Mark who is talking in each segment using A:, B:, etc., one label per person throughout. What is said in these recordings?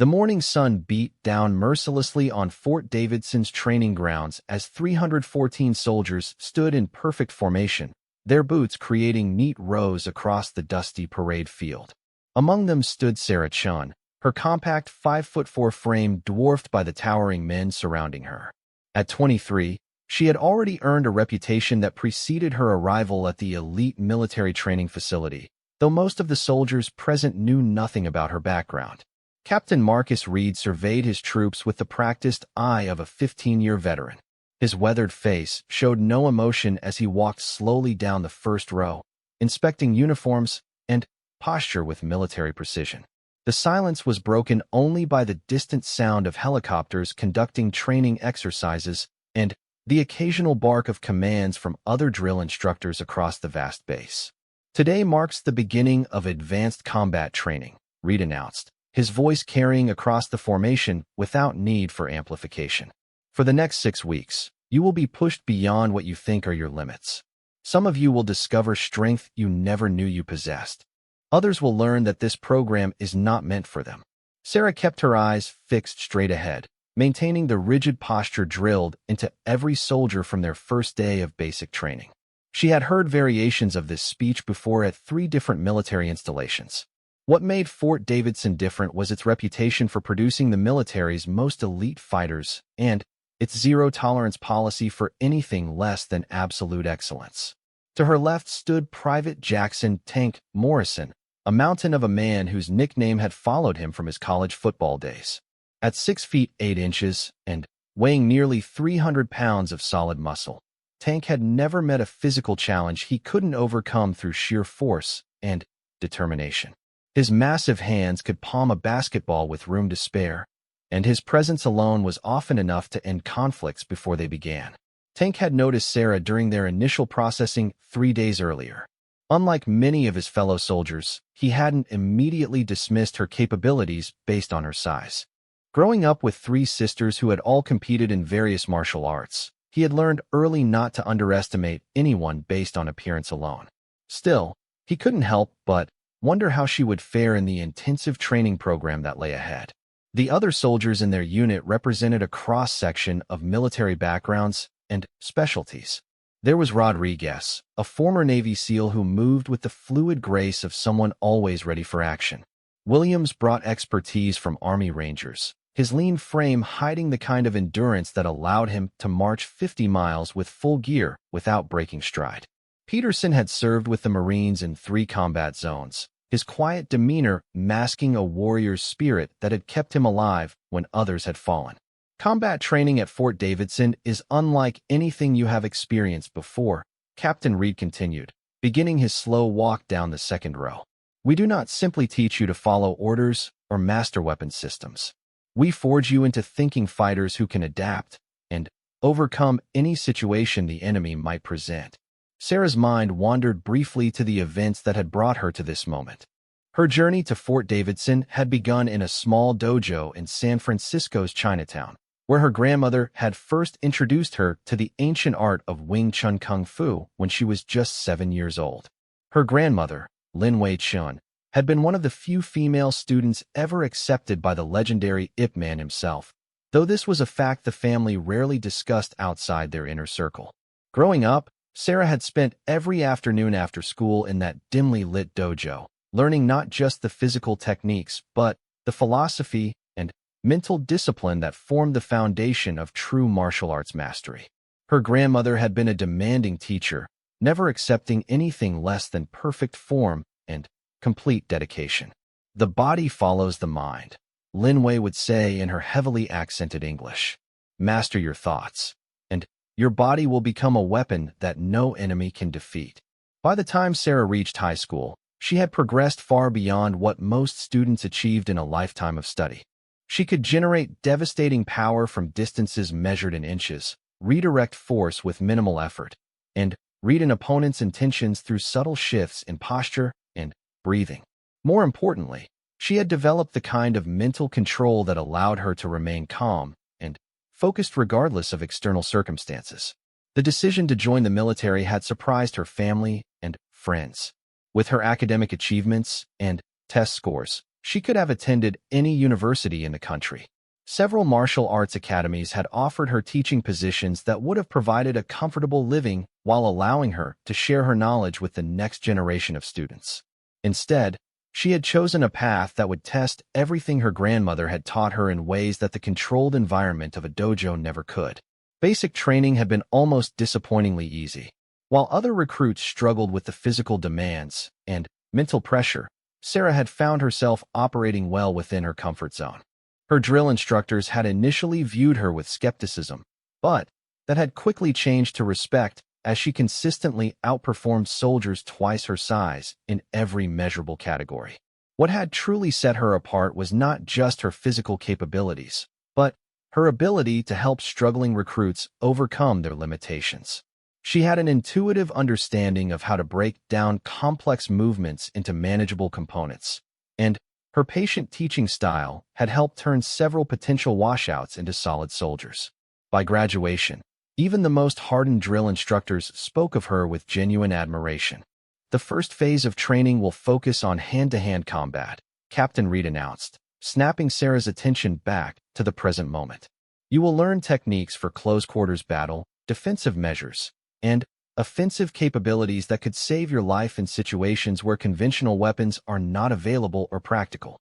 A: The morning sun beat down mercilessly on Fort Davidson's training grounds as 314 soldiers stood in perfect formation, their boots creating neat rows across the dusty parade field. Among them stood Sarah Chun, her compact 5'4" frame dwarfed by the towering men surrounding her. At 23, she had already earned a reputation that preceded her arrival at the elite military training facility, though most of the soldiers present knew nothing about her background. Captain Marcus Reed surveyed his troops with the practiced eye of a 15-year veteran. His weathered face showed no emotion as he walked slowly down the first row, inspecting uniforms and posture with military precision. The silence was broken only by the distant sound of helicopters conducting training exercises and the occasional bark of commands from other drill instructors across the vast base. "Today marks the beginning of advanced combat training," Reed announced, his voice carrying across the formation without need for amplification. "For the next 6 weeks, you will be pushed beyond what you think are your limits. Some of you will discover strength you never knew you possessed. Others will learn that this program is not meant for them." Sarah kept her eyes fixed straight ahead, maintaining the rigid posture drilled into every soldier from their first day of basic training. She had heard variations of this speech before at 3 different military installations. What made Fort Davidson different was its reputation for producing the military's most elite fighters and its zero-tolerance policy for anything less than absolute excellence. To her left stood Private Jackson "Tank" Morrison, a mountain of a man whose nickname had followed him from his college football days. At 6 feet 8 inches and weighing nearly 300 pounds of solid muscle, Tank had never met a physical challenge he couldn't overcome through sheer force and determination. His massive hands could palm a basketball with room to spare, and his presence alone was often enough to end conflicts before they began. Tank had noticed Sarah during their initial processing 3 days earlier. Unlike many of his fellow soldiers, he hadn't immediately dismissed her capabilities based on her size. Growing up with 3 sisters who had all competed in various martial arts, he had learned early not to underestimate anyone based on appearance alone. Still, he couldn't help but wonder how she would fare in the intensive training program that lay ahead. The other soldiers in their unit represented a cross-section of military backgrounds and specialties. There was Rodriguez, a former Navy SEAL who moved with the fluid grace of someone always ready for action. Williams brought expertise from Army Rangers, his lean frame hiding the kind of endurance that allowed him to march 50 miles with full gear without breaking stride. Peterson had served with the Marines in 3 combat zones, his quiet demeanor masking a warrior's spirit that had kept him alive when others had fallen. "Combat training at Fort Davidson is unlike anything you have experienced before," Captain Reed continued, beginning his slow walk down the second row. "We do not simply teach you to follow orders or master weapon systems. We forge you into thinking fighters who can adapt and overcome any situation the enemy might present." Sarah's mind wandered briefly to the events that had brought her to this moment. Her journey to Fort Davidson had begun in a small dojo in San Francisco's Chinatown, where her grandmother had first introduced her to the ancient art of Wing Chun Kung Fu when she was just 7 years old. Her grandmother, Lin Wei Chun, had been one of the few female students ever accepted by the legendary Ip Man himself, though this was a fact the family rarely discussed outside their inner circle. Growing up, Sarah had spent every afternoon after school in that dimly lit dojo, learning not just the physical techniques, but the philosophy and mental discipline that formed the foundation of true martial arts mastery. Her grandmother had been a demanding teacher, never accepting anything less than perfect form and complete dedication. "The body follows the mind," Lin Wei would say in her heavily accented English. "Master your thoughts, and your body will become a weapon that no enemy can defeat." By the time Sarah reached high school, she had progressed far beyond what most students achieved in a lifetime of study. She could generate devastating power from distances measured in inches, redirect force with minimal effort, and read an opponent's intentions through subtle shifts in posture and breathing. More importantly, she had developed the kind of mental control that allowed her to remain calm and focused regardless of external circumstances. The decision to join the military had surprised her family and friends. With her academic achievements and test scores, She could have attended any university in the country. Several martial arts academies had offered her teaching positions that would have provided a comfortable living while allowing her to share her knowledge with the next generation of students. Instead, she had chosen a path that would test everything her grandmother had taught her in ways that the controlled environment of a dojo never could. Basic training had been almost disappointingly easy. While other recruits struggled with the physical demands and mental pressure, Sarah had found herself operating well within her comfort zone. Her drill instructors had initially viewed her with skepticism, but that had quickly changed to respect as she consistently outperformed soldiers twice her size in every measurable category. What had truly set her apart was not just her physical capabilities, but her ability to help struggling recruits overcome their limitations. She had an intuitive understanding of how to break down complex movements into manageable components, and her patient teaching style had helped turn several potential washouts into solid soldiers. By graduation, even the most hardened drill instructors spoke of her with genuine admiration. The first phase of training will focus on hand-to-hand combat, Captain Reed announced, snapping Sarah's attention back to the present moment. You will learn techniques for close-quarters battle, defensive measures, and offensive capabilities that could save your life in situations where conventional weapons are not available or practical.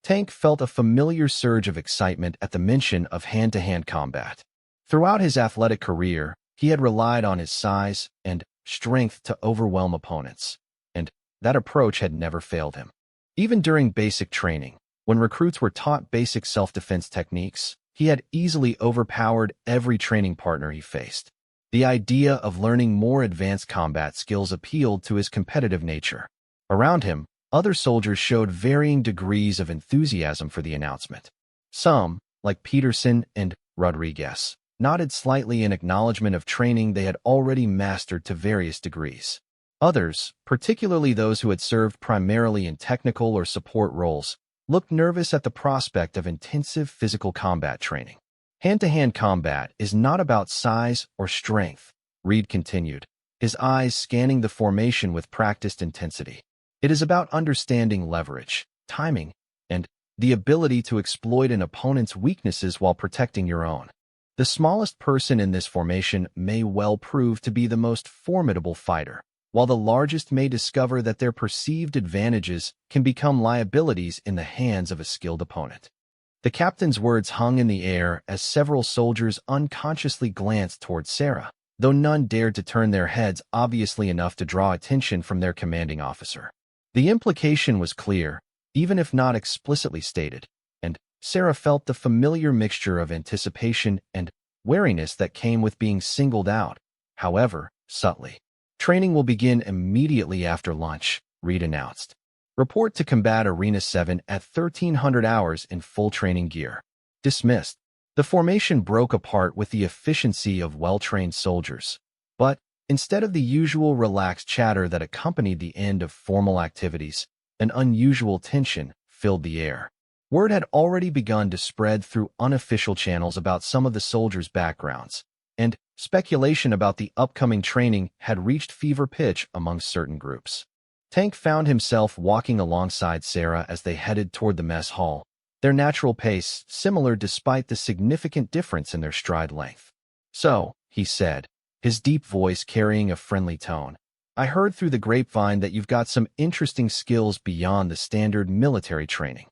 A: Tank felt a familiar surge of excitement at the mention of hand-to-hand combat. Throughout his athletic career, he had relied on his size and strength to overwhelm opponents, and that approach had never failed him. Even during basic training, when recruits were taught basic self-defense techniques, he had easily overpowered every training partner he faced. The idea of learning more advanced combat skills appealed to his competitive nature. Around him, other soldiers showed varying degrees of enthusiasm for the announcement. Some, like Peterson and Rodriguez, nodded slightly in acknowledgement of training they had already mastered to various degrees. Others, particularly those who had served primarily in technical or support roles, looked nervous at the prospect of intensive physical combat training. Hand-to-hand combat is not about size or strength, Reed continued, his eyes scanning the formation with practiced intensity. It is about understanding leverage, timing, and the ability to exploit an opponent's weaknesses while protecting your own. The smallest person in this formation may well prove to be the most formidable fighter, while the largest may discover that their perceived advantages can become liabilities in the hands of a skilled opponent. The captain's words hung in the air as several soldiers unconsciously glanced toward Sarah, though none dared to turn their heads obviously enough to draw attention from their commanding officer. The implication was clear, even if not explicitly stated, and Sarah felt the familiar mixture of anticipation and wariness that came with being singled out, however subtly. Training will begin immediately after lunch, Reed announced. Report to Combat Arena 7 at 1300 hours in full training gear. Dismissed. The formation broke apart with the efficiency of well-trained soldiers. But instead of the usual relaxed chatter that accompanied the end of formal activities, an unusual tension filled the air. Word had already begun to spread through unofficial channels about some of the soldiers' backgrounds, and speculation about the upcoming training had reached fever pitch among certain groups. Tank found himself walking alongside Sarah as they headed toward the mess hall, their natural pace similar despite the significant difference in their stride length. "So," he said, his deep voice carrying a friendly tone, "I heard through the grapevine that you've got some interesting skills beyond the standard military training."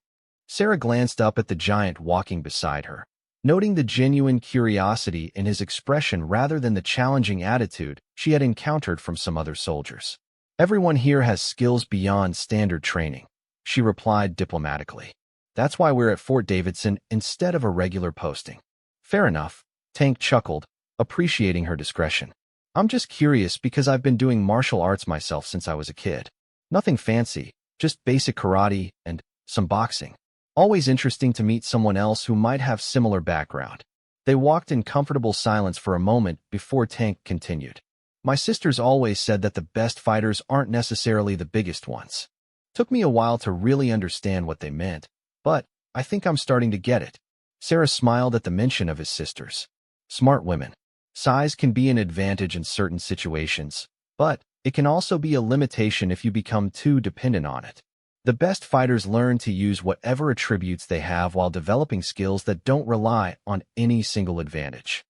A: Sarah glanced up at the giant walking beside her, noting the genuine curiosity in his expression rather than the challenging attitude she had encountered from some other soldiers. "Everyone here has skills beyond standard training," she replied diplomatically. "That's why we're at Fort Davidson instead of a regular posting." "Fair enough," Tank chuckled, appreciating her discretion. "I'm just curious because I've been doing martial arts myself since I was a kid. Nothing fancy, just basic karate and some boxing. Always interesting to meet someone else who might have similar background." They walked in comfortable silence for a moment before Tank continued. "My sisters always said that the best fighters aren't necessarily the biggest ones. Took me a while to really understand what they meant, but I think I'm starting to get it." Sarah smiled at the mention of his sisters. "Smart women. Size can be an advantage in certain situations, but it can also be a limitation if you become too dependent on it. The best fighters learn to use whatever attributes they have while developing skills that don't rely on any single advantage.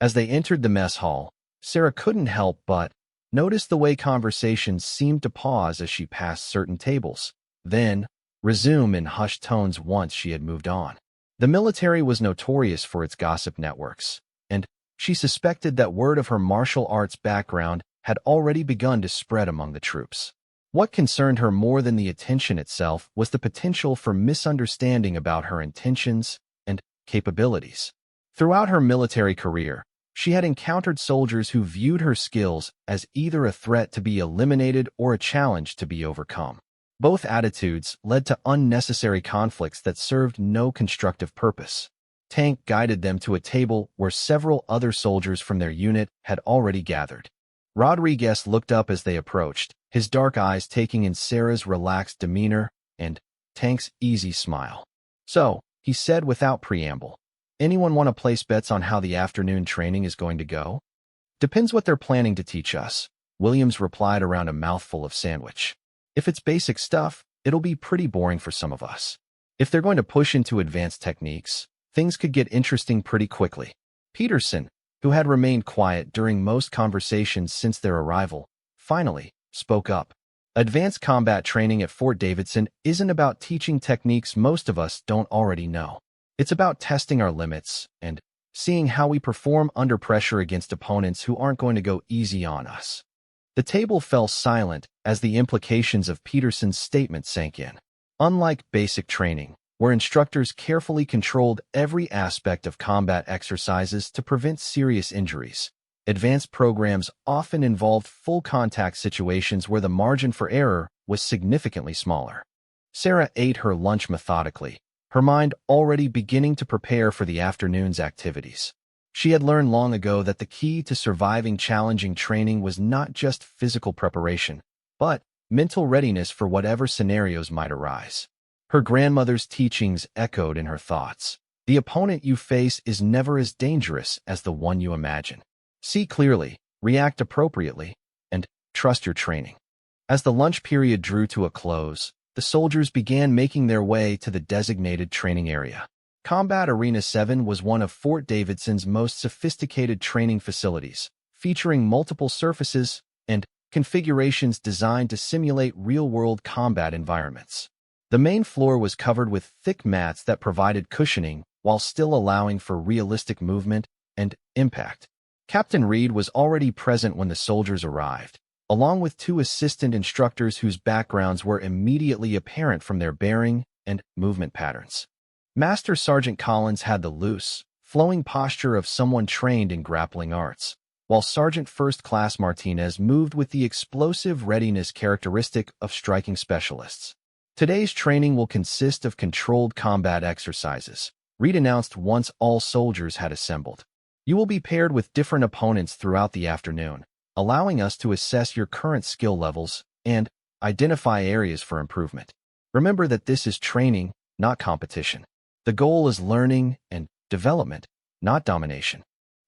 A: As they entered the mess hall, Sarah couldn't help but notice the way conversations seemed to pause as she passed certain tables, then resume in hushed tones once she had moved on. The military was notorious for its gossip networks, and she suspected that word of her martial arts background had already begun to spread among the troops. What concerned her more than the attention itself was the potential for misunderstanding about her intentions and capabilities. Throughout her military career, she had encountered soldiers who viewed her skills as either a threat to be eliminated or a challenge to be overcome. Both attitudes led to unnecessary conflicts that served no constructive purpose. Tank guided them to a table where several other soldiers from their unit had already gathered. Rodriguez looked up as they approached, his dark eyes taking in Sarah's relaxed demeanor and Tank's easy smile. "So," he said without preamble, "anyone want to place bets on how the afternoon training is going to go?" "Depends what they're planning to teach us," Williams replied around a mouthful of sandwich. "If it's basic stuff, it'll be pretty boring for some of us. If they're going to push into advanced techniques, things could get interesting pretty quickly." Peterson, who had remained quiet during most conversations since their arrival, finally spoke up. "Advanced combat training at Fort Davidson isn't about teaching techniques most of us don't already know. It's about testing our limits and seeing how we perform under pressure against opponents who aren't going to go easy on us." The table fell silent as the implications of Peterson's statement sank in. Unlike basic training, where instructors carefully controlled every aspect of combat exercises to prevent serious injuries, advanced programs often involved full-contact situations where the margin for error was significantly smaller. Sarah ate her lunch methodically, her mind already beginning to prepare for the afternoon's activities. She had learned long ago that the key to surviving challenging training was not just physical preparation, but mental readiness for whatever scenarios might arise. Her grandmother's teachings echoed in her thoughts. The opponent you face is never as dangerous as the one you imagine. See clearly, react appropriately, and trust your training. As the lunch period drew to a close, the soldiers began making their way to the designated training area. Combat Arena 7 was one of Fort Davidson's most sophisticated training facilities, featuring multiple surfaces and configurations designed to simulate real-world combat environments. The main floor was covered with thick mats that provided cushioning while still allowing for realistic movement and impact. Captain Reed was already present when the soldiers arrived, along with two assistant instructors whose backgrounds were immediately apparent from their bearing and movement patterns. Master Sergeant Collins had the loose, flowing posture of someone trained in grappling arts, while Sergeant First Class Martinez moved with the explosive readiness characteristic of striking specialists. "Today's training will consist of controlled combat exercises," Reed announced once all soldiers had assembled. "You will be paired with different opponents throughout the afternoon, allowing us to assess your current skill levels and identify areas for improvement. Remember that this is training, not competition. The goal is learning and development, not domination."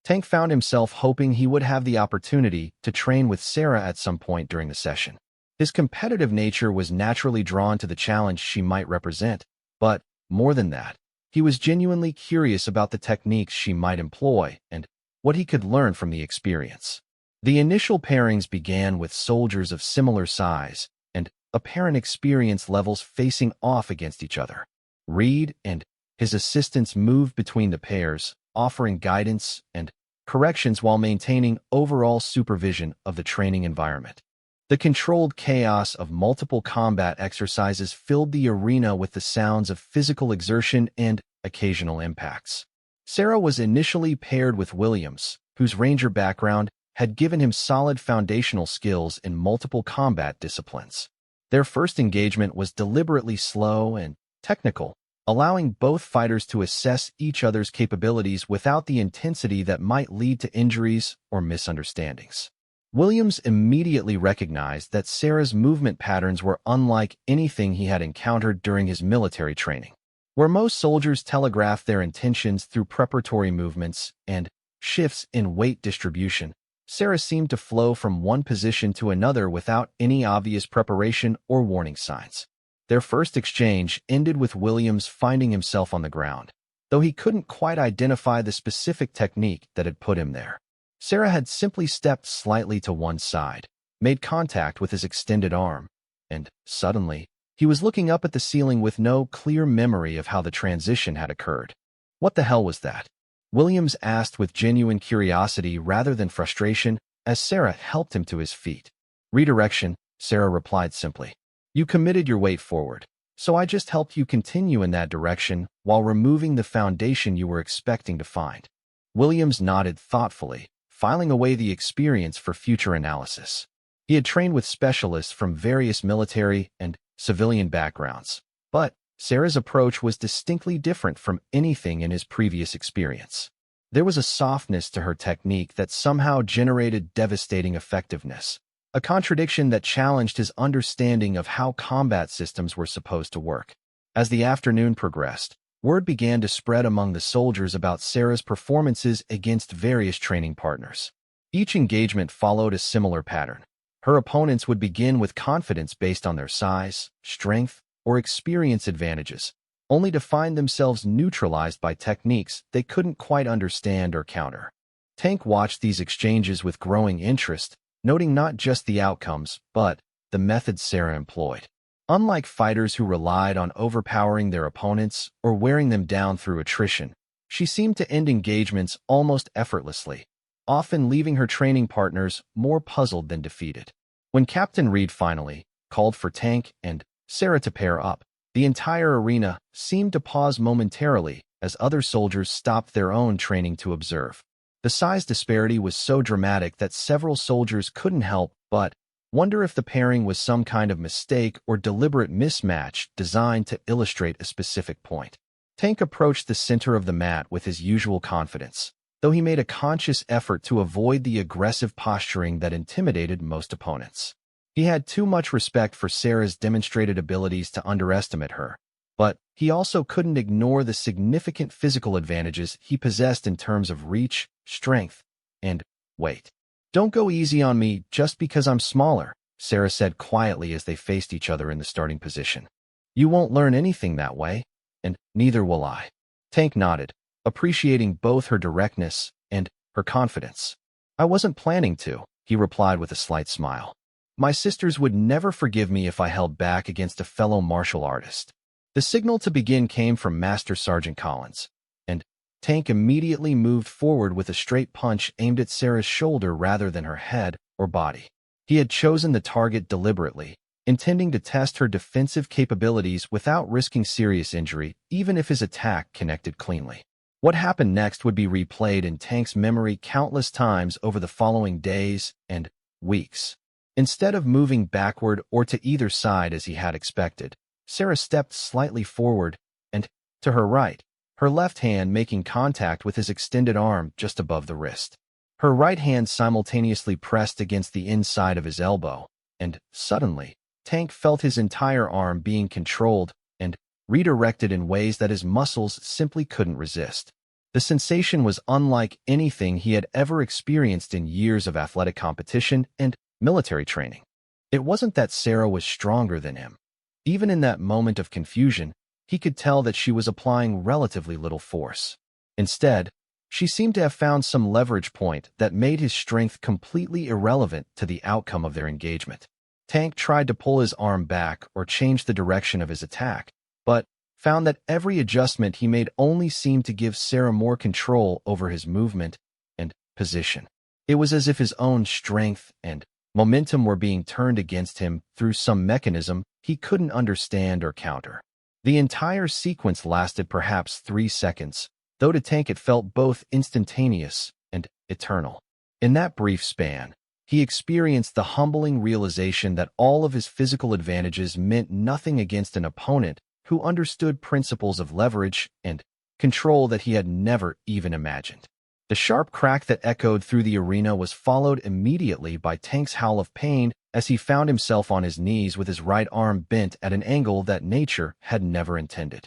A: Tank found himself hoping he would have the opportunity to train with Sarah at some point during the session. His competitive nature was naturally drawn to the challenge she might represent, but, more than that, he was genuinely curious about the techniques she might employ and what he could learn from the experience. The initial pairings began with soldiers of similar size and apparent experience levels facing off against each other. Reed and his assistants moved between the pairs, offering guidance and corrections while maintaining overall supervision of the training environment. The controlled chaos of multiple combat exercises filled the arena with the sounds of physical exertion and occasional impacts. Sarah was initially paired with Williams, whose Ranger background had given him solid foundational skills in multiple combat disciplines. Their first engagement was deliberately slow and technical, allowing both fighters to assess each other's capabilities without the intensity that might lead to injuries or misunderstandings. Williams immediately recognized that Sarah's movement patterns were unlike anything he had encountered during his military training. Where most soldiers telegraph their intentions through preparatory movements and shifts in weight distribution, Sarah seemed to flow from one position to another without any obvious preparation or warning signs. Their first exchange ended with Williams finding himself on the ground, though he couldn't quite identify the specific technique that had put him there. Sarah had simply stepped slightly to one side, made contact with his extended arm, and, suddenly, he was looking up at the ceiling with no clear memory of how the transition had occurred. What the hell was that? Williams asked with genuine curiosity rather than frustration as Sarah helped him to his feet. Redirection, Sarah replied simply. You committed your weight forward, so I just helped you continue in that direction while removing the foundation you were expecting to find. Williams nodded thoughtfully, filing away the experience for future analysis. He had trained with specialists from various military and civilian backgrounds, but Sarah's approach was distinctly different from anything in his previous experience. There was a softness to her technique that somehow generated devastating effectiveness, a contradiction that challenged his understanding of how combat systems were supposed to work. As the afternoon progressed, word began to spread among the soldiers about Sarah's performances against various training partners. Each engagement followed a similar pattern. Her opponents would begin with confidence based on their size, strength, or experience advantages, only to find themselves neutralized by techniques they couldn't quite understand or counter. Tank watched these exchanges with growing interest, noting not just the outcomes, but the methods Sarah employed. Unlike fighters who relied on overpowering their opponents or wearing them down through attrition, she seemed to end engagements almost effortlessly, often leaving her training partners more puzzled than defeated. When Captain Reed finally called for Tank and Sarah to pair up, the entire arena seemed to pause momentarily as other soldiers stopped their own training to observe. The size disparity was so dramatic that several soldiers couldn't help but wonder if the pairing was some kind of mistake or deliberate mismatch designed to illustrate a specific point. Tank approached the center of the mat with his usual confidence, though he made a conscious effort to avoid the aggressive posturing that intimidated most opponents. He had too much respect for Sarah's demonstrated abilities to underestimate her, but he also couldn't ignore the significant physical advantages he possessed in terms of reach, strength, and weight. Don't go easy on me just because I'm smaller, Sarah said quietly as they faced each other in the starting position. You won't learn anything that way, and neither will I. Tank nodded, appreciating both her directness and her confidence. I wasn't planning to, he replied with a slight smile. My sisters would never forgive me if I held back against a fellow martial artist. The signal to begin came from Master Sergeant Collins, and Tank immediately moved forward with a straight punch aimed at Sarah's shoulder rather than her head or body. He had chosen the target deliberately, intending to test her defensive capabilities without risking serious injury, even if his attack connected cleanly. What happened next would be replayed in Tank's memory countless times over the following days and weeks. Instead of moving backward or to either side as he had expected, Sarah stepped slightly forward and to her right, her left hand making contact with his extended arm just above the wrist. Her right hand simultaneously pressed against the inside of his elbow, and suddenly, Tank felt his entire arm being controlled and redirected in ways that his muscles simply couldn't resist. The sensation was unlike anything he had ever experienced in years of athletic competition and military training. It wasn't that Sarah was stronger than him. Even in that moment of confusion, he could tell that she was applying relatively little force. Instead, she seemed to have found some leverage point that made his strength completely irrelevant to the outcome of their engagement. Tank tried to pull his arm back or change the direction of his attack, but found that every adjustment he made only seemed to give Sarah more control over his movement and position. It was as if his own strength and momentum were being turned against him through some mechanism he couldn't understand or counter. The entire sequence lasted perhaps 3 seconds, though to Tank it felt both instantaneous and eternal. In that brief span, he experienced the humbling realization that all of his physical advantages meant nothing against an opponent who understood principles of leverage and control that he had never even imagined. The sharp crack that echoed through the arena was followed immediately by Tank's howl of pain as he found himself on his knees with his right arm bent at an angle that nature had never intended.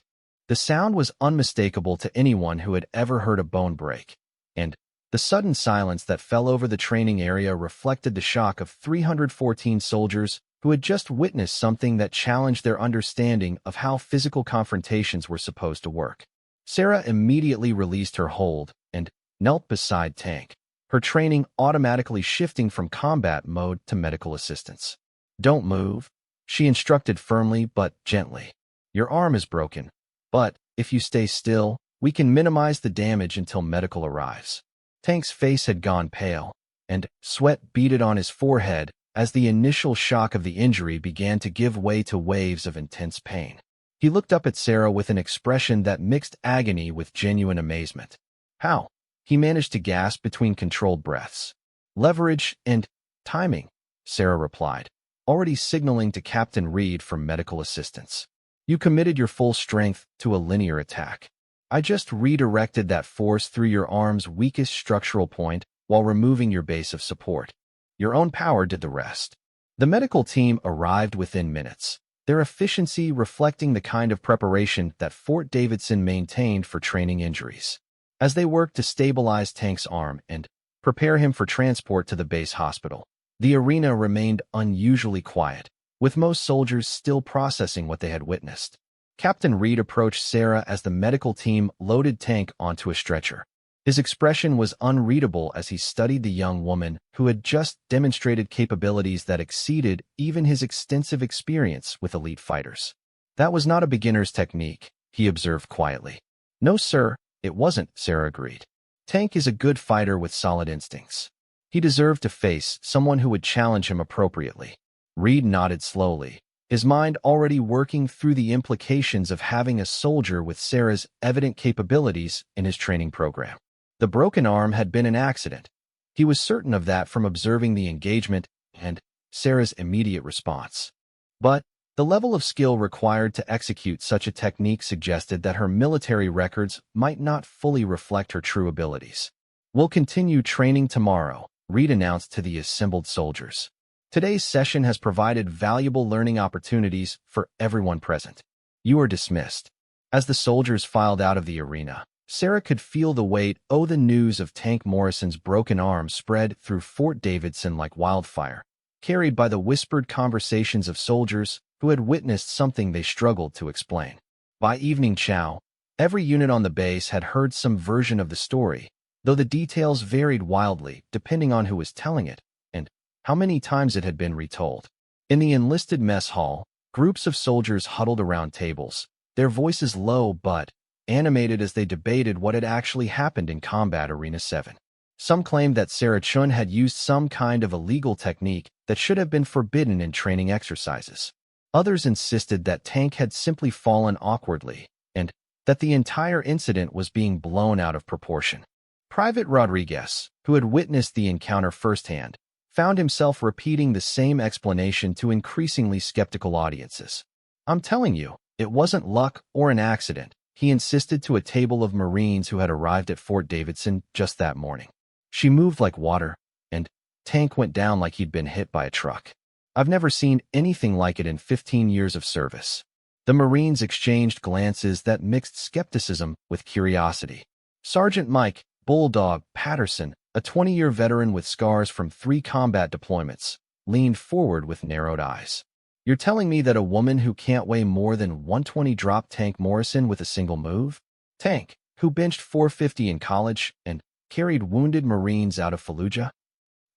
A: The sound was unmistakable to anyone who had ever heard a bone break, and the sudden silence that fell over the training area reflected the shock of 314 soldiers who had just witnessed something that challenged their understanding of how physical confrontations were supposed to work. Sarah immediately released her hold and knelt beside Tank, her training automatically shifting from combat mode to medical assistance. "Don't move," she instructed firmly but gently. "Your arm is broken, but if you stay still, we can minimize the damage until medical arrives." Tank's face had gone pale, and sweat beaded on his forehead as the initial shock of the injury began to give way to waves of intense pain. He looked up at Sarah with an expression that mixed agony with genuine amazement. "How?" he managed to gasp between controlled breaths. "Leverage and timing," Sarah replied, already signaling to Captain Reed for medical assistance. "You committed your full strength to a linear attack. I just redirected that force through your arm's weakest structural point while removing your base of support. Your own power did the rest." The medical team arrived within minutes, their efficiency reflecting the kind of preparation that Fort Davidson maintained for training injuries. As they worked to stabilize Tank's arm and prepare him for transport to the base hospital, the arena remained unusually quiet, with most soldiers still processing what they had witnessed. Captain Reed approached Sarah as the medical team loaded Tank onto a stretcher. His expression was unreadable as he studied the young woman who had just demonstrated capabilities that exceeded even his extensive experience with elite fighters. "That was not a beginner's technique," he observed quietly. "No, sir, it wasn't," Sarah agreed. "Tank is a good fighter with solid instincts. He deserved to face someone who would challenge him appropriately." Reed nodded slowly, his mind already working through the implications of having a soldier with Sarah's evident capabilities in his training program. The broken arm had been an accident. He was certain of that from observing the engagement and Sarah's immediate response. But the level of skill required to execute such a technique suggested that her military records might not fully reflect her true abilities. "We'll continue training tomorrow," Reed announced to the assembled soldiers. "Today's session has provided valuable learning opportunities for everyone present. You are dismissed." As the soldiers filed out of the arena, Sarah could feel the weight of the news of Tank Morrison's broken arm spread through Fort Davidson like wildfire, carried by the whispered conversations of soldiers who had witnessed something they struggled to explain. By evening chow, every unit on the base had heard some version of the story, though the details varied wildly depending on who was telling it and how many times it had been retold. In the enlisted mess hall, groups of soldiers huddled around tables, their voices low but animated as they debated what had actually happened in Combat Arena 7. Some claimed that Sarah Chun had used some kind of illegal technique that should have been forbidden in training exercises. Others insisted that Tank had simply fallen awkwardly, and that the entire incident was being blown out of proportion. Private Rodriguez, who had witnessed the encounter firsthand, found himself repeating the same explanation to increasingly skeptical audiences. "I'm telling you, it wasn't luck or an accident," he insisted to a table of Marines who had arrived at Fort Davidson just that morning. "She moved like water, and Tank went down like he'd been hit by a truck. I've never seen anything like it in 15 years of service." The Marines exchanged glances that mixed skepticism with curiosity. Sergeant Mike "Bulldog" Patterson, a 20-year veteran with scars from 3 combat deployments, leaned forward with narrowed eyes. "You're telling me that a woman who can't weigh more than 120 dropped Tank Morrison with a single move? Tank, who benched 450 in college and carried wounded Marines out of Fallujah?"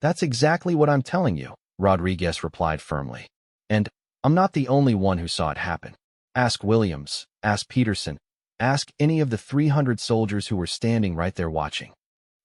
A: "That's exactly what I'm telling you," Rodriguez replied firmly. "And I'm not the only one who saw it happen. Ask Williams, ask Peterson, ask any of the 300 soldiers who were standing right there watching."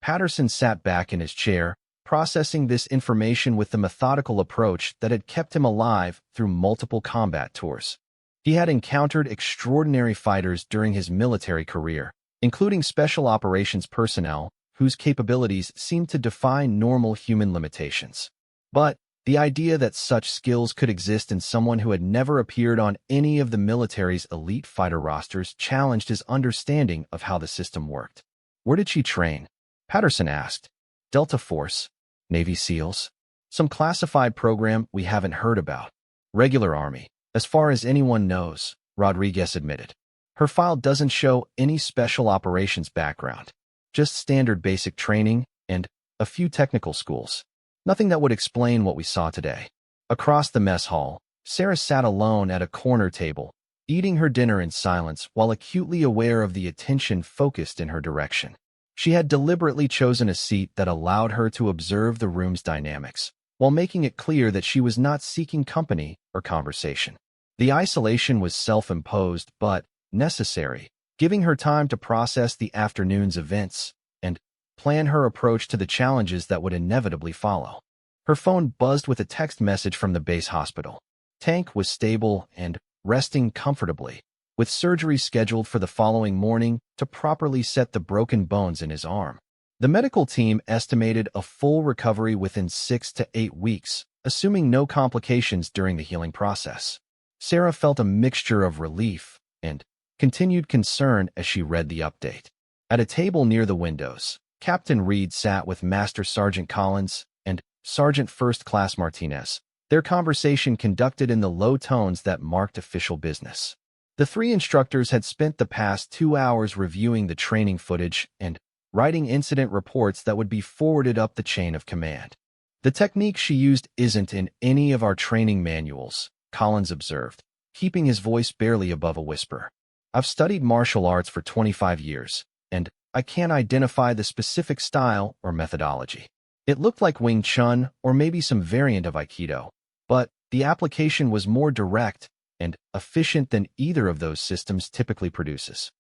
A: Patterson sat back in his chair, processing this information with the methodical approach that had kept him alive through multiple combat tours. He had encountered extraordinary fighters during his military career, including special operations personnel whose capabilities seemed to defy normal human limitations. But the idea that such skills could exist in someone who had never appeared on any of the military's elite fighter rosters challenged his understanding of how the system worked. "Where did she train?" Patterson asked. "Delta Force, Navy SEALs, some classified program we haven't heard about. Regular Army, as far as anyone knows," Rodriguez admitted. "Her file doesn't show any special operations background, just standard basic training and a few technical schools. Nothing that would explain what we saw today." Across the mess hall, Sarah sat alone at a corner table, eating her dinner in silence while acutely aware of the attention focused in her direction. She had deliberately chosen a seat that allowed her to observe the room's dynamics, while making it clear that she was not seeking company or conversation. The isolation was self-imposed but necessary, giving her time to process the afternoon's events and plan her approach to the challenges that would inevitably follow. Her phone buzzed with a text message from the base hospital. Tank was stable and resting comfortably, with surgery scheduled for the following morning to properly set the broken bones in his arm. The medical team estimated a full recovery within 6 to 8 weeks, assuming no complications during the healing process. Sarah felt a mixture of relief and continued concern as she read the update. At a table near the windows, Captain Reed sat with Master Sergeant Collins and Sergeant First Class Martinez, their conversation conducted in the low tones that marked official business. The three instructors had spent the past 2 hours reviewing the training footage and writing incident reports that would be forwarded up the chain of command. "The technique she used isn't in any of our training manuals," Collins observed, keeping his voice barely above a whisper. "I've studied martial arts for 25 years, and I can't identify the specific style or methodology. It looked like Wing Chun or maybe some variant of Aikido, but the application was more direct and efficient than either of those systems typically produces."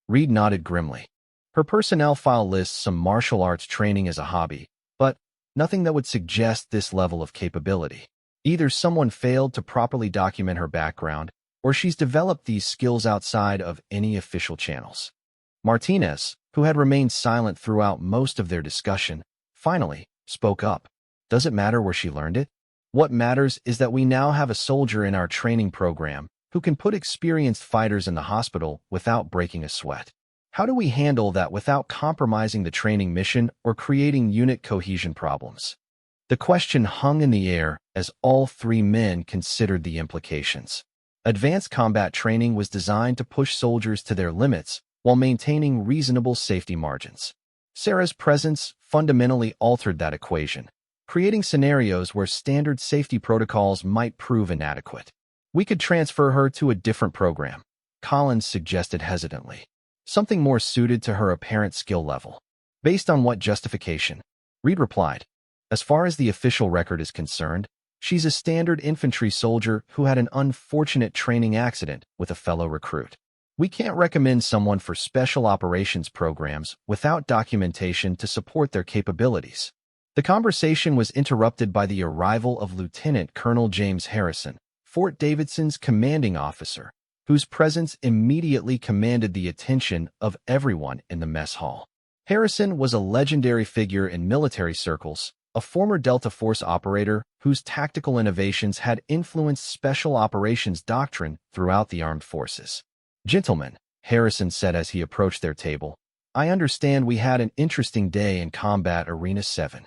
A: Reed nodded grimly. Her personnel file lists some martial arts training as a hobby, but nothing that would suggest this level of capability. Either someone failed to properly document her background, or she's developed these skills outside of any official channels. Martinez, who had remained silent throughout most of their discussion, finally spoke up. "Does it matter where she learned it? What matters is that we now have a soldier in our training program who can put experienced fighters in the hospital without breaking a sweat. How do we handle that without compromising the training mission or creating unit cohesion problems?" The question hung in the air as all three men considered the implications. Advanced combat training was designed to push soldiers to their limits while maintaining reasonable safety margins. Sarah's presence fundamentally altered that equation, creating scenarios where standard safety protocols might prove inadequate. "We could transfer her to a different program," Collins suggested hesitantly. "Something more suited to her apparent skill level." "Based on what justification?" Reed replied. "As far as the official record is concerned, she's a standard infantry soldier who had an unfortunate training accident with a fellow recruit. We can't recommend someone for special operations programs without documentation to support their capabilities." The conversation was interrupted by the arrival of Lieutenant Colonel James Harrison, Fort Davidson's commanding officer, whose presence immediately commanded the attention of everyone in the mess hall. Harrison was a legendary figure in military circles, a former Delta Force operator whose tactical innovations had influenced special operations doctrine throughout the armed forces. "Gentlemen," Harrison said as he approached their table, "I understand we had an interesting day in Combat Arena 7.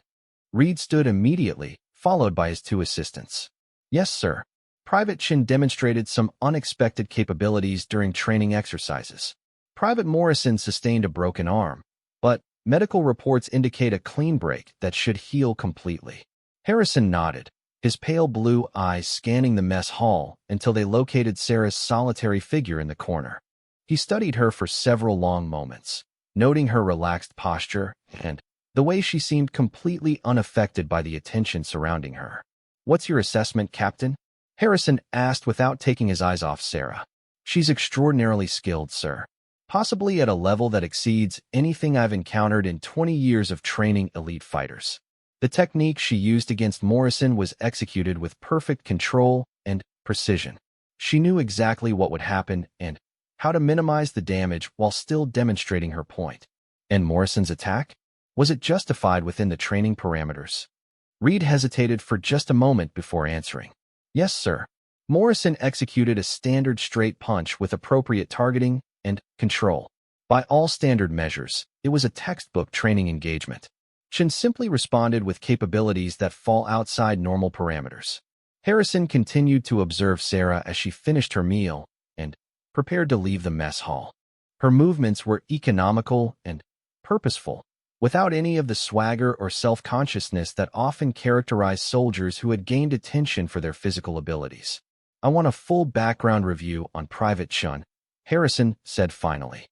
A: Reed stood immediately, followed by his two assistants. "Yes, sir. Private Chin demonstrated some unexpected capabilities during training exercises. Private Morrison sustained a broken arm, but medical reports indicate a clean break that should heal completely." Harrison nodded, his pale blue eyes scanning the mess hall until they located Sarah's solitary figure in the corner. He studied her for several long moments, noting her relaxed posture and the way she seemed completely unaffected by the attention surrounding her. "What's your assessment, Captain?" Harrison asked without taking his eyes off Sarah. "She's extraordinarily skilled, sir. Possibly at a level that exceeds anything I've encountered in 20 years of training elite fighters. The technique she used against Morrison was executed with perfect control and precision. She knew exactly what would happen and how to minimize the damage while still demonstrating her point." "And Morrison's attack? Was it justified within the training parameters?" Reed hesitated for just a moment before answering. "Yes, sir. Morrison executed a standard straight punch with appropriate targeting and control. By all standard measures, it was a textbook training engagement. Chin simply responded with capabilities that fall outside normal parameters." Harrison continued to observe Sarah as she finished her meal and prepared to leave the mess hall. Her movements were economical and purposeful, without any of the swagger or self-consciousness that often characterize soldiers who had gained attention for their physical abilities. "I want a full background review on Private Chun," Harrison said finally.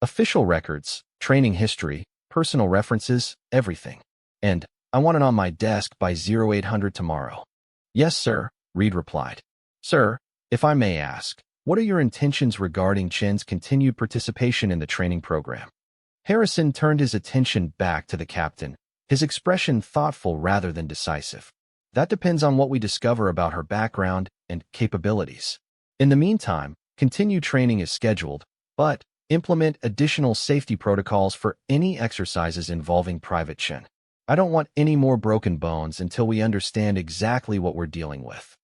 A: "Official records, training history, personal references, everything. And I want it on my desk by 0800 tomorrow." "Yes, sir," Reed replied. "Sir, if I may ask, what are your intentions regarding Chen's continued participation in the training program?" Harrison turned his attention back to the captain, his expression thoughtful rather than decisive. "That depends on what we discover about her background and capabilities. In the meantime, continue training as scheduled, but implement additional safety protocols for any exercises involving Private Chen. I don't want any more broken bones until we understand exactly what we're dealing with."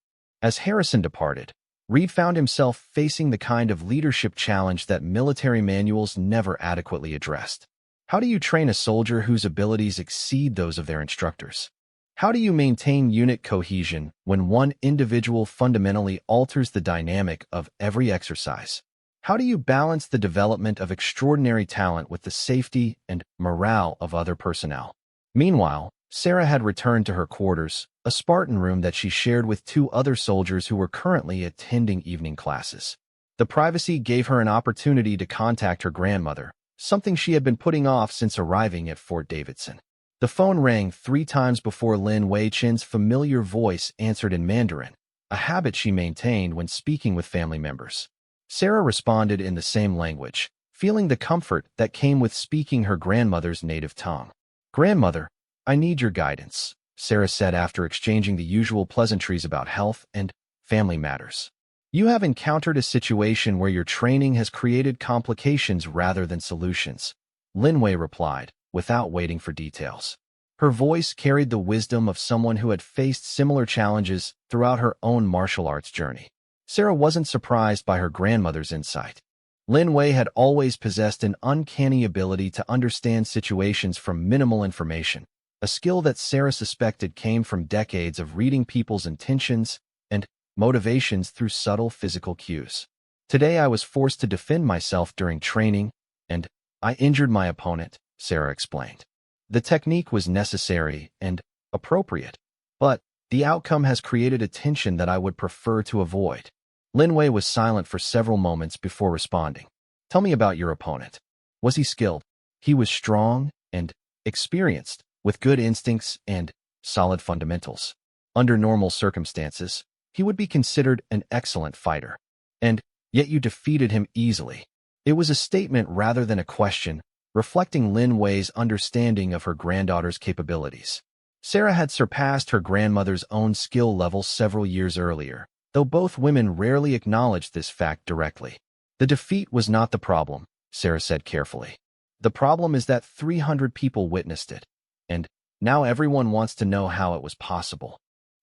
A: As Harrison departed, Reed found himself facing the kind of leadership challenge that military manuals never adequately addressed. How do you train a soldier whose abilities exceed those of their instructors? How do you maintain unit cohesion when one individual fundamentally alters the dynamic of every exercise? How do you balance the development of extraordinary talent with the safety and morale of other personnel? Meanwhile, Sarah had returned to her quarters, a Spartan room that she shared with two other soldiers who were currently attending evening classes. The privacy gave her an opportunity to contact her grandmother, something she had been putting off since arriving at Fort Davidson. The phone rang 3 times before Lin Wei Chen's familiar voice answered in Mandarin, a habit she maintained when speaking with family members. Sarah responded in the same language, feeling the comfort that came with speaking her grandmother's native tongue. "Grandmother, I need your guidance," Sarah said after exchanging the usual pleasantries about health and family matters. "You have encountered a situation where your training has created complications rather than solutions," Lin Wei replied, without waiting for details. Her voice carried the wisdom of someone who had faced similar challenges throughout her own martial arts journey. Sarah wasn't surprised by her grandmother's insight. Lin Wei had always possessed an uncanny ability to understand situations from minimal information, a skill that Sarah suspected came from decades of reading people's intentions and motivations through subtle physical cues. "Today I was forced to defend myself during training, and I injured my opponent," Sarah explained. "The technique was necessary and appropriate, but the outcome has created a tension that I would prefer to avoid." Lin Wei was silent for several moments before responding. "Tell me about your opponent. Was he skilled?" "He was strong and experienced, with good instincts and solid fundamentals. Under normal circumstances, he would be considered an excellent fighter. And yet you defeated him easily." It was a statement rather than a question, reflecting Lin Wei's understanding of her granddaughter's capabilities. Sarah had surpassed her grandmother's own skill level several years earlier, though both women rarely acknowledged this fact directly. "The defeat was not the problem," Sarah said carefully. "The problem is that 300 people witnessed it, and now everyone wants to know how it was possible."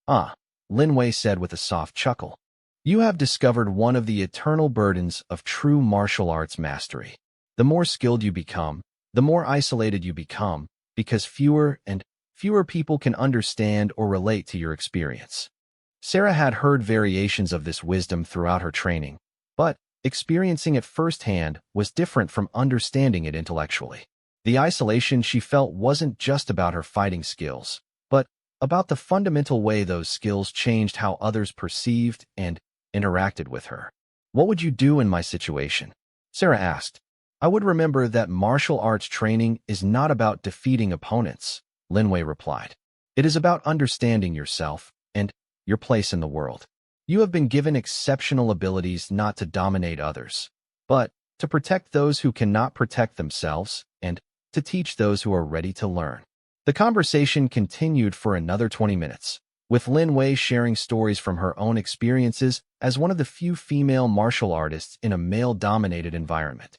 A: "Ah," Lin Wei said with a soft chuckle. "You have discovered one of the eternal burdens of true martial arts mastery. The more skilled you become, the more isolated you become, because fewer and fewer people can understand or relate to your experience." Sarah had heard variations of this wisdom throughout her training, but experiencing it firsthand was different from understanding it intellectually. The isolation she felt wasn't just about her fighting skills, but about the fundamental way those skills changed how others perceived and interacted with her. "What would you do in my situation?" Sarah asked. "I would remember that martial arts training is not about defeating opponents," Lin Wei replied. "It is about understanding yourself and your place in the world. You have been given exceptional abilities not to dominate others, but to protect those who cannot protect themselves and to teach those who are ready to learn." The conversation continued for another 20 minutes, with Lin Wei sharing stories from her own experiences as one of the few female martial artists in a male-dominated environment.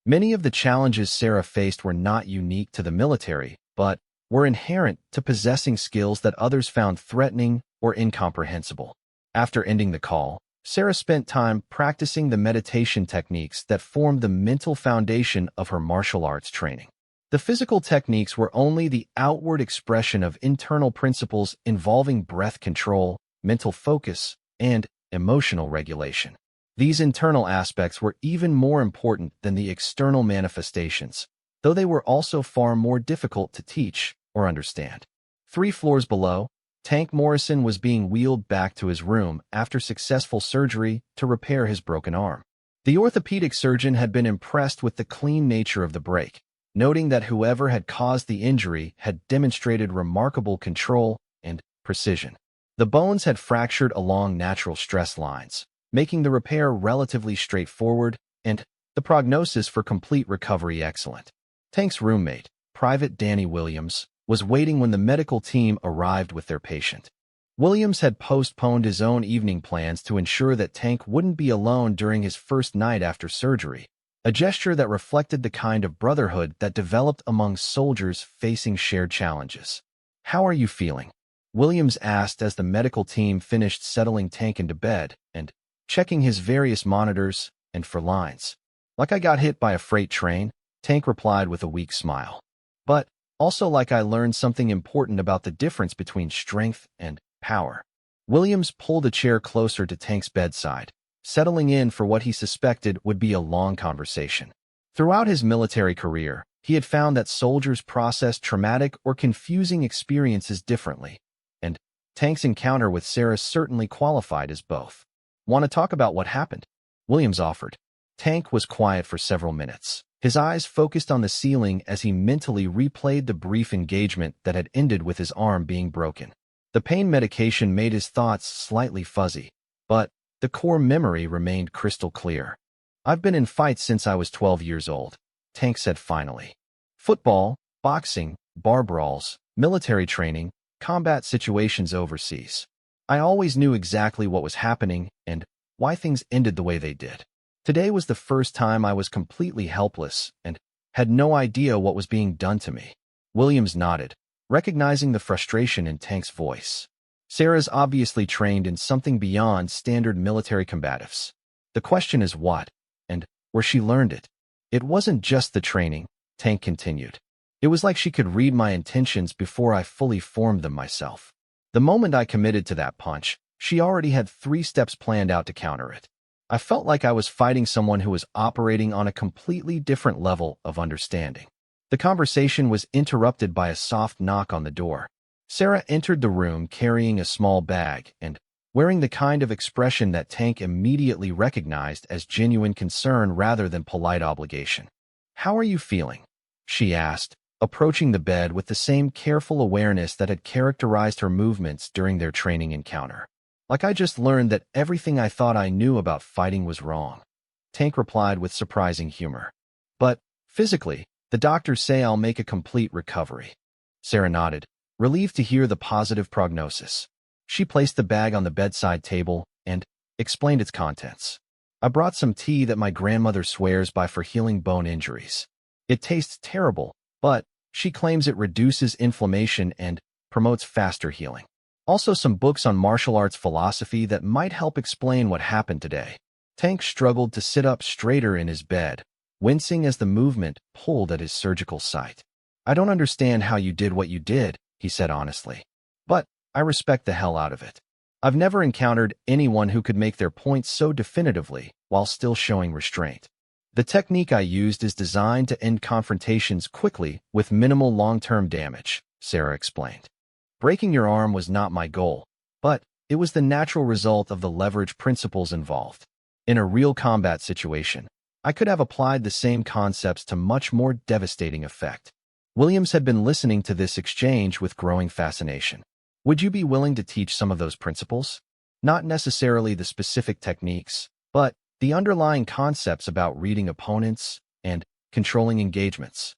A: Many of the challenges Sarah faced were not unique to the military, but were inherent to possessing skills that others found threatening or incomprehensible. After ending the call, Sarah spent time practicing the meditation techniques that formed the mental foundation of her martial arts training. The physical techniques were only the outward expression of internal principles involving breath control, mental focus, and emotional regulation. These internal aspects were even more important than the external manifestations, though they were also far more difficult to teach or understand. 3 floors below, Tank Morrison was being wheeled back to his room after successful surgery to repair his broken arm. The orthopedic surgeon had been impressed with the clean nature of the break, noting that whoever had caused the injury had demonstrated remarkable control and precision. The bones had fractured along natural stress lines, making the repair relatively straightforward and the prognosis for complete recovery excellent. Tank's roommate, Private Danny Williams, was waiting when the medical team arrived with their patient. Williams had postponed his own evening plans to ensure that Tank wouldn't be alone during his first night after surgery, a gesture that reflected the kind of brotherhood that developed among soldiers facing shared challenges. "How are you feeling?" Williams asked as the medical team finished settling Tank into bed and checking his various monitors and for lines. "Like I got hit by a freight train," Tank replied with a weak smile. "But also like I learned something important about the difference between strength and power." Williams pulled a chair closer to Tank's bedside, settling in for what he suspected would be a long conversation. Throughout his military career, he had found that soldiers processed traumatic or confusing experiences differently, and Tank's encounter with Sarah certainly qualified as both. "Want to talk about what happened?" Williams offered. Tank was quiet for several minutes, his eyes focused on the ceiling as he mentally replayed the brief engagement that had ended with his arm being broken. The pain medication made his thoughts slightly fuzzy, but the core memory remained crystal clear. "I've been in fights since I was 12 years old," Tank said finally. "Football, boxing, bar brawls, military training, combat situations overseas. I always knew exactly what was happening and why things ended the way they did. Today was the first time I was completely helpless and had no idea what was being done to me." Williams nodded, recognizing the frustration in Tank's voice. Sarah's obviously trained in something beyond standard military combatives. The question is what, and where she learned it. "It wasn't just the training," Tank continued. "It was like she could read my intentions before I fully formed them myself. The moment I committed to that punch, she already had 3 steps planned out to counter it. I felt like I was fighting someone who was operating on a completely different level of understanding." The conversation was interrupted by a soft knock on the door. Sarah entered the room carrying a small bag and wearing the kind of expression that Tank immediately recognized as genuine concern rather than polite obligation. "How are you feeling?" she asked, approaching the bed with the same careful awareness that had characterized her movements during their training encounter. "Like I just learned that everything I thought I knew about fighting was wrong," Tank replied with surprising humor. "But physically, the doctors say I'll make a complete recovery." Sarah nodded, relieved to hear the positive prognosis. She placed the bag on the bedside table and explained its contents. "I brought some tea that my grandmother swears by for healing bone injuries. It tastes terrible, but she claims it reduces inflammation and promotes faster healing. Also some books on martial arts philosophy that might help explain what happened today." Tank struggled to sit up straighter in his bed, wincing as the movement pulled at his surgical site. "I don't understand how you did what you did," he said honestly. "But I respect the hell out of it. I've never encountered anyone who could make their point so definitively while still showing restraint. The technique I used is designed to end confrontations quickly with minimal long-term damage," Sarah explained. "Breaking your arm was not my goal, but it was the natural result of the leverage principles involved. In a real combat situation, I could have applied the same concepts to much more devastating effect." Williams had been listening to this exchange with growing fascination. "Would you be willing to teach some of those principles? Not necessarily the specific techniques, but the underlying concepts about reading opponents and controlling engagements."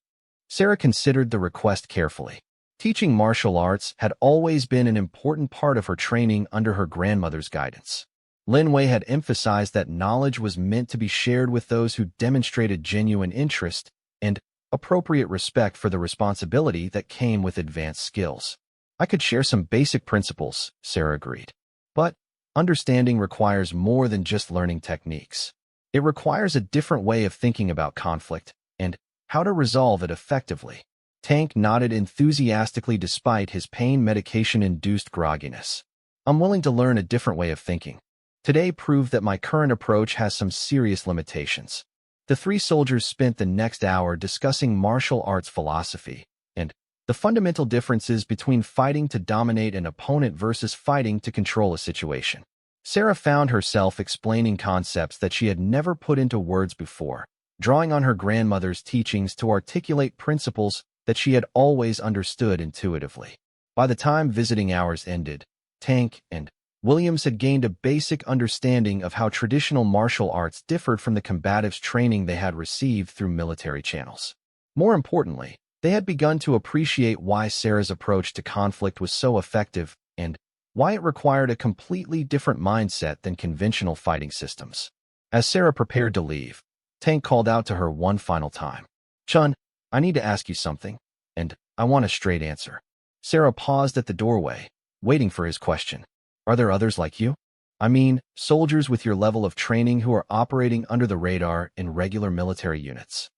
A: Sarah considered the request carefully. Teaching martial arts had always been an important part of her training under her grandmother's guidance. Lin Wei had emphasized that knowledge was meant to be shared with those who demonstrated genuine interest and appropriate respect for the responsibility that came with advanced skills. "I could share some basic principles," Sarah agreed. "But understanding requires more than just learning techniques. It requires a different way of thinking about conflict and how to resolve it effectively." Tank nodded enthusiastically despite his pain medication-induced grogginess. "I'm willing to learn a different way of thinking. Today proved that my current approach has some serious limitations." The three soldiers spent the next hour discussing martial arts philosophy and the fundamental differences between fighting to dominate an opponent versus fighting to control a situation. Sarah found herself explaining concepts that she had never put into words before, drawing on her grandmother's teachings to articulate principles that she had always understood intuitively. By the time visiting hours ended, Tank and Williams had gained a basic understanding of how traditional martial arts differed from the combatives' training they had received through military channels. More importantly, they had begun to appreciate why Sarah's approach to conflict was so effective and why it required a completely different mindset than conventional fighting systems. As Sarah prepared to leave, Tank called out to her one final time. "Chun, I need to ask you something, and I want a straight answer." Sarah paused at the doorway, waiting for his question. "Are there others like you? I mean, soldiers with your level of training who are operating under the radar in regular military units?"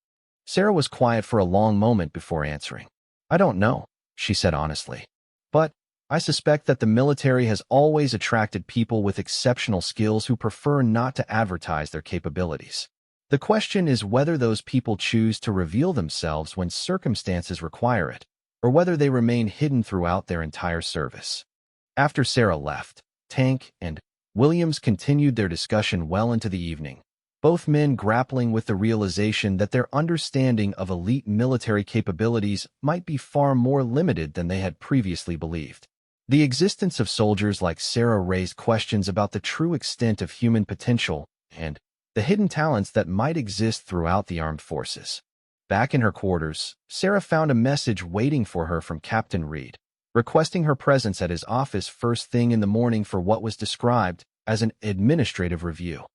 A: Sarah was quiet for a long moment before answering. "I don't know," she said honestly. "But I suspect that the military has always attracted people with exceptional skills who prefer not to advertise their capabilities. The question is whether those people choose to reveal themselves when circumstances require it, or whether they remain hidden throughout their entire service." After Sarah left, Tank and Williams continued their discussion well into the evening, both men grappling with the realization that their understanding of elite military capabilities might be far more limited than they had previously believed. The existence of soldiers like Sarah raised questions about the true extent of human potential and the hidden talents that might exist throughout the armed forces. Back in her quarters, Sarah found a message waiting for her from Captain Reed, requesting her presence at his office first thing in the morning for what was described as an administrative review.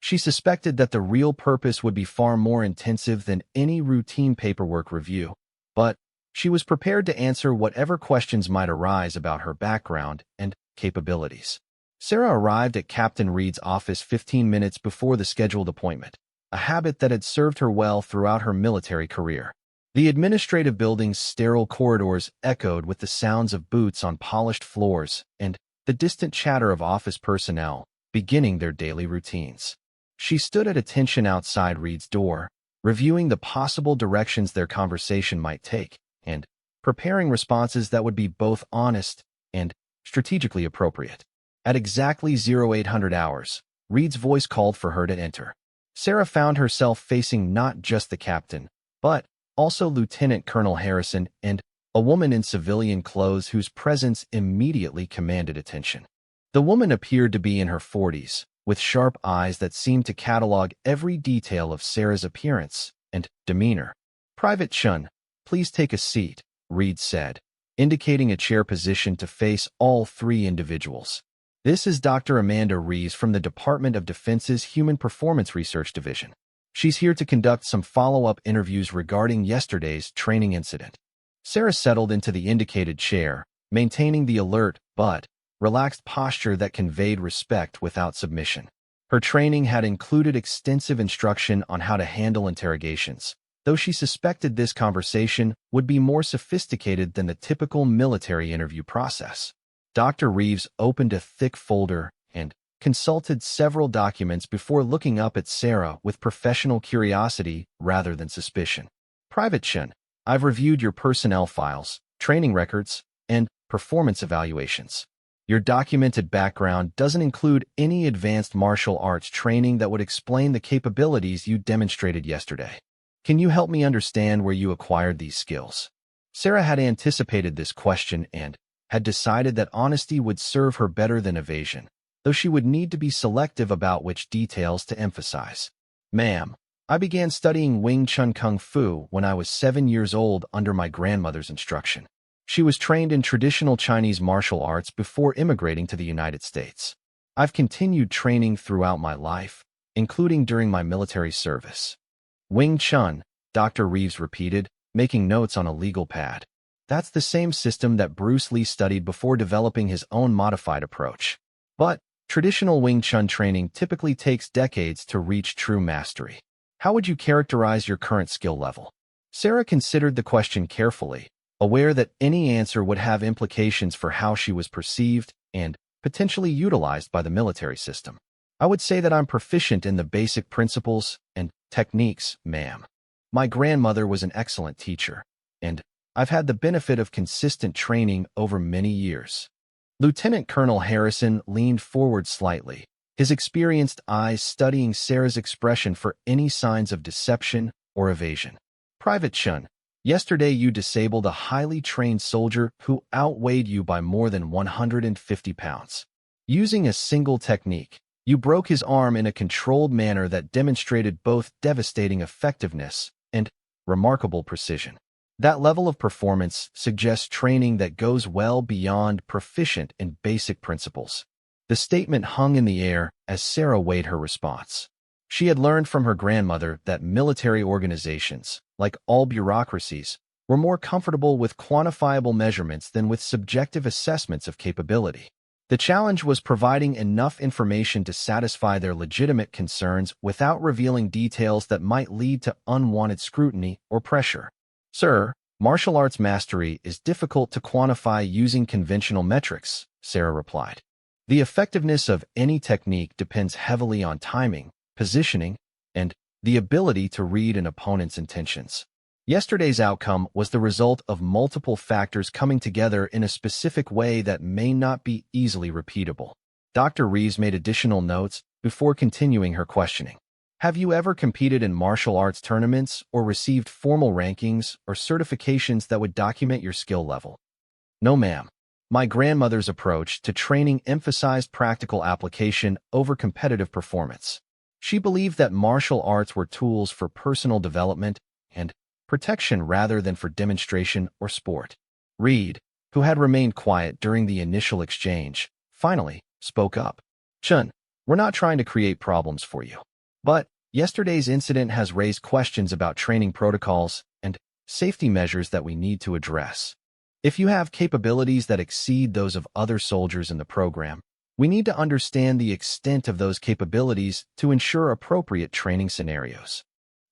A: She suspected that the real purpose would be far more intensive than any routine paperwork review, but she was prepared to answer whatever questions might arise about her background and capabilities. Sarah arrived at Captain Reed's office 15 minutes before the scheduled appointment, a habit that had served her well throughout her military career. The administrative building's sterile corridors echoed with the sounds of boots on polished floors and the distant chatter of office personnel beginning their daily routines. She stood at attention outside Reed's door, reviewing the possible directions their conversation might take and preparing responses that would be both honest and strategically appropriate. At exactly 0800 hours, Reed's voice called for her to enter. Sarah found herself facing not just the captain, but also Lieutenant Colonel Harrison and a woman in civilian clothes whose presence immediately commanded attention. The woman appeared to be in her 40s, with sharp eyes that seemed to catalog every detail of Sarah's appearance and demeanor. "Private Chun, please take a seat," Reed said, indicating a chair position to face all three individuals. "This is Dr. Amanda Reeves from the Department of Defense's Human Performance Research Division. She's here to conduct some follow-up interviews regarding yesterday's training incident." Sarah settled into the indicated chair, maintaining the alert but relaxed posture that conveyed respect without submission. Her training had included extensive instruction on how to handle interrogations, though she suspected this conversation would be more sophisticated than the typical military interview process. Dr. Reeves opened a thick folder and consulted several documents before looking up at Sarah with professional curiosity rather than suspicion. "Private Chen, I've reviewed your personnel files, training records, and performance evaluations. Your documented background doesn't include any advanced martial arts training that would explain the capabilities you demonstrated yesterday. Can you help me understand where you acquired these skills?" Sarah had anticipated this question and had decided that honesty would serve her better than evasion, though she would need to be selective about which details to emphasize. "Ma'am, I began studying Wing Chun Kung Fu when I was 7 years old under my grandmother's instruction. She was trained in traditional Chinese martial arts before immigrating to the United States. I've continued training throughout my life, including during my military service." "Wing Chun," Dr. Reeves repeated, making notes on a legal pad. "That's the same system that Bruce Lee studied before developing his own modified approach. But traditional Wing Chun training typically takes decades to reach true mastery. How would you characterize your current skill level?" Sarah considered the question carefully, aware that any answer would have implications for how she was perceived and potentially utilized by the military system. I would say that I'm proficient in the basic principles and techniques, ma'am. My grandmother was an excellent teacher, and I've had the benefit of consistent training over many years. Lieutenant Colonel Harrison leaned forward slightly, his experienced eyes studying Sarah's expression for any signs of deception or evasion. Private Chun, yesterday you disabled a highly trained soldier who outweighed you by more than 150 pounds. Using a single technique, you broke his arm in a controlled manner that demonstrated both devastating effectiveness and remarkable precision. That level of performance suggests training that goes well beyond proficient in basic principles. The statement hung in the air as Sarah weighed her response. She had learned from her grandmother that military organizations, like all bureaucracies, were more comfortable with quantifiable measurements than with subjective assessments of capability. The challenge was providing enough information to satisfy their legitimate concerns without revealing details that might lead to unwanted scrutiny or pressure. Sir, martial arts mastery is difficult to quantify using conventional metrics, Sarah replied. The effectiveness of any technique depends heavily on timing, positioning, and the ability to read an opponent's intentions. Yesterday's outcome was the result of multiple factors coming together in a specific way that may not be easily repeatable. Dr. Reeves made additional notes before continuing her questioning. Have you ever competed in martial arts tournaments or received formal rankings or certifications that would document your skill level? No, ma'am. My grandmother's approach to training emphasized practical application over competitive performance. She believed that martial arts were tools for personal development and protection rather than for demonstration or sport. Reed, who had remained quiet during the initial exchange, finally spoke up. Chun, we're not trying to create problems for you. But yesterday's incident has raised questions about training protocols and safety measures that we need to address. If you have capabilities that exceed those of other soldiers in the program, we need to understand the extent of those capabilities to ensure appropriate training scenarios.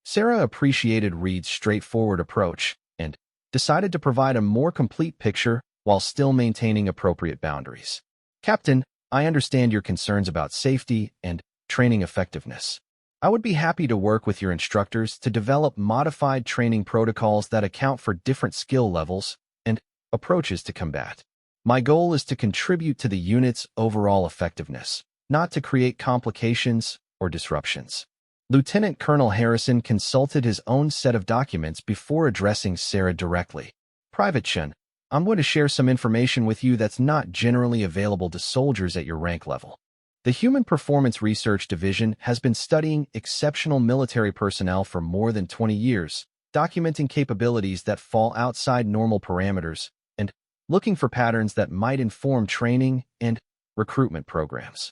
A: Sarah appreciated Reed's straightforward approach and decided to provide a more complete picture while still maintaining appropriate boundaries. Captain, I understand your concerns about safety and training effectiveness. I would be happy to work with your instructors to develop modified training protocols that account for different skill levels and approaches to combat. My goal is to contribute to the unit's overall effectiveness, not to create complications or disruptions. Lieutenant Colonel Harrison consulted his own set of documents before addressing Sarah directly. Private Chun, I'm going to share some information with you that's not generally available to soldiers at your rank level. The Human Performance Research Division has been studying exceptional military personnel for more than 20 years, documenting capabilities that fall outside normal parameters and looking for patterns that might inform training and recruitment programs.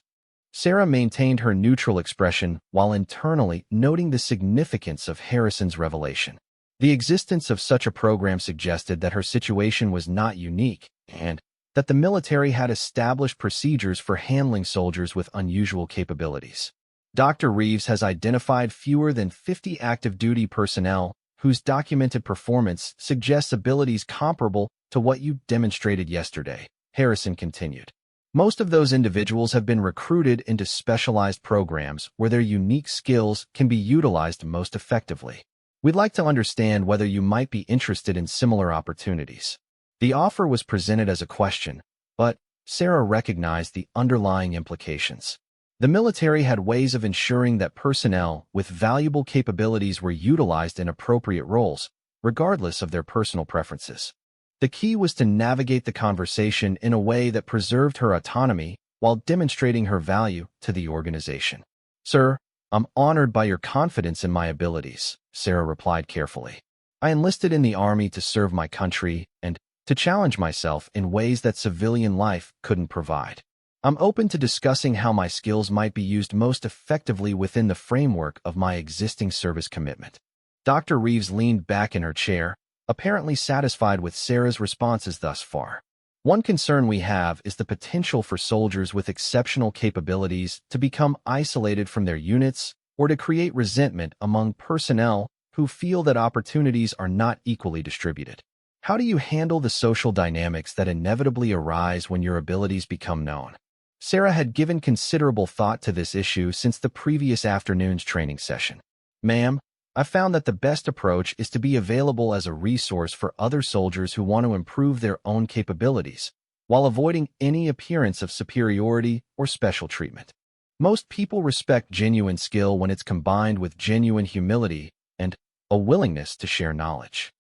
A: Sarah maintained her neutral expression while internally noting the significance of Harrison's revelation. The existence of such a program suggested that her situation was not unique and that the military had established procedures for handling soldiers with unusual capabilities. Dr. Reeves has identified fewer than 50 active duty personnel whose documented performance suggests abilities comparable to what you demonstrated yesterday, Harrison continued. Most of those individuals have been recruited into specialized programs where their unique skills can be utilized most effectively. We'd like to understand whether you might be interested in similar opportunities. The offer was presented as a question, but Sarah recognized the underlying implications. The military had ways of ensuring that personnel with valuable capabilities were utilized in appropriate roles, regardless of their personal preferences. The key was to navigate the conversation in a way that preserved her autonomy while demonstrating her value to the organization. Sir, I'm honored by your confidence in my abilities, Sarah replied carefully. I enlisted in the Army to serve my country and to challenge myself in ways that civilian life couldn't provide. I'm open to discussing how my skills might be used most effectively within the framework of my existing service commitment. Dr. Reeves leaned back in her chair, apparently satisfied with Sarah's responses thus far. One concern we have is the potential for soldiers with exceptional capabilities to become isolated from their units or to create resentment among personnel who feel that opportunities are not equally distributed. How do you handle the social dynamics that inevitably arise when your abilities become known? Sarah had given considerable thought to this issue since the previous afternoon's training session. Ma'am, I found that the best approach is to be available as a resource for other soldiers who want to improve their own capabilities, while avoiding any appearance of superiority or special treatment. Most people respect genuine skill when it's combined with genuine humility and a willingness to share knowledge.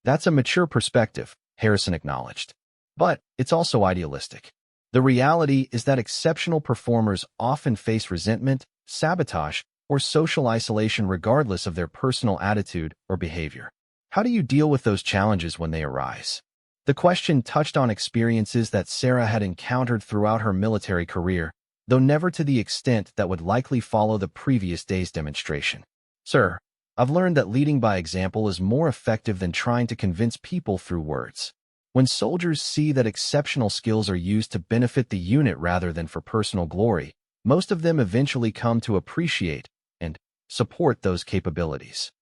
A: That's a mature perspective, Harrison acknowledged. But it's also idealistic. The reality is that exceptional performers often face resentment, sabotage, or social isolation regardless of their personal attitude or behavior. How do you deal with those challenges when they arise? The question touched on experiences that Sarah had encountered throughout her military career, though never to the extent that would likely follow the previous day's demonstration. Sir, I've learned that leading by example is more effective than trying to convince people through words. When soldiers see that exceptional skills are used to benefit the unit rather than for personal glory, most of them eventually come to appreciate and support those capabilities.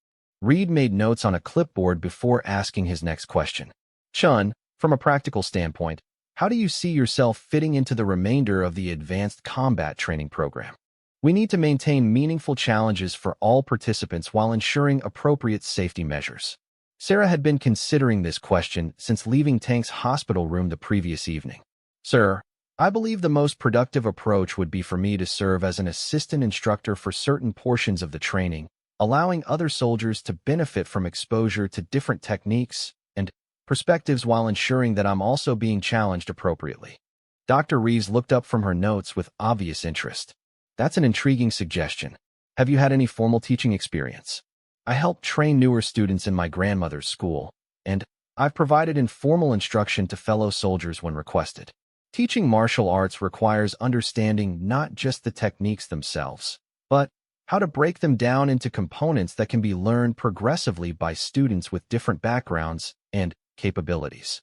A: Reed made notes on a clipboard before asking his next question. Chun, from a practical standpoint, how do you see yourself fitting into the remainder of the advanced combat training program? We need to maintain meaningful challenges for all participants while ensuring appropriate safety measures. Sarah had been considering this question since leaving Tank's hospital room the previous evening. Sir, I believe the most productive approach would be for me to serve as an assistant instructor for certain portions of the training, allowing other soldiers to benefit from exposure to different techniques and perspectives while ensuring that I'm also being challenged appropriately. Dr. Reeves looked up from her notes with obvious interest. That's an intriguing suggestion. Have you had any formal teaching experience? I help train newer students in my grandmother's school, and I've provided informal instruction to fellow soldiers when requested. Teaching martial arts requires understanding not just the techniques themselves, but how to break them down into components that can be learned progressively by students with different backgrounds and capabilities.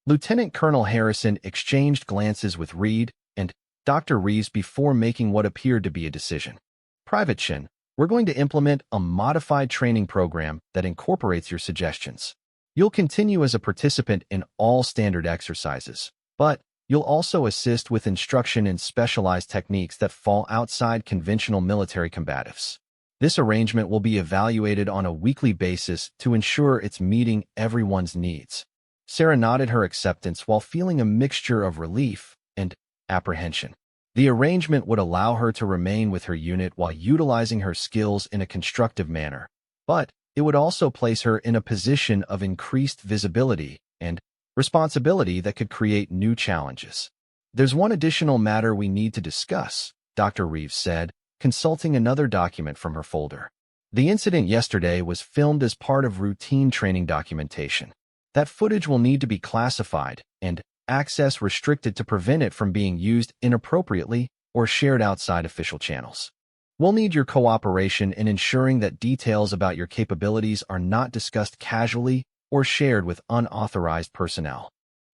A: Lieutenant Colonel Harrison exchanged glances with Reed and Dr. Reeves before making what appeared to be a decision. Private Chin, we're going to implement a modified training program that incorporates your suggestions. You'll continue as a participant in all standard exercises, but you'll also assist with instruction in specialized techniques that fall outside conventional military combatives. This arrangement will be evaluated on a weekly basis to ensure it's meeting everyone's needs. Sarah nodded her acceptance while feeling a mixture of relief and apprehension. The arrangement would allow her to remain with her unit while utilizing her skills in a constructive manner, but it would also place her in a position of increased visibility and responsibility that could create new challenges. There's one additional matter we need to discuss, Dr. Reeves said, consulting another document from her folder. The incident yesterday was filmed as part of routine training documentation. That footage will need to be classified and access restricted to prevent it from being used inappropriately or shared outside official channels. We'll need your cooperation in ensuring that details about your capabilities are not discussed casually or shared with unauthorized personnel.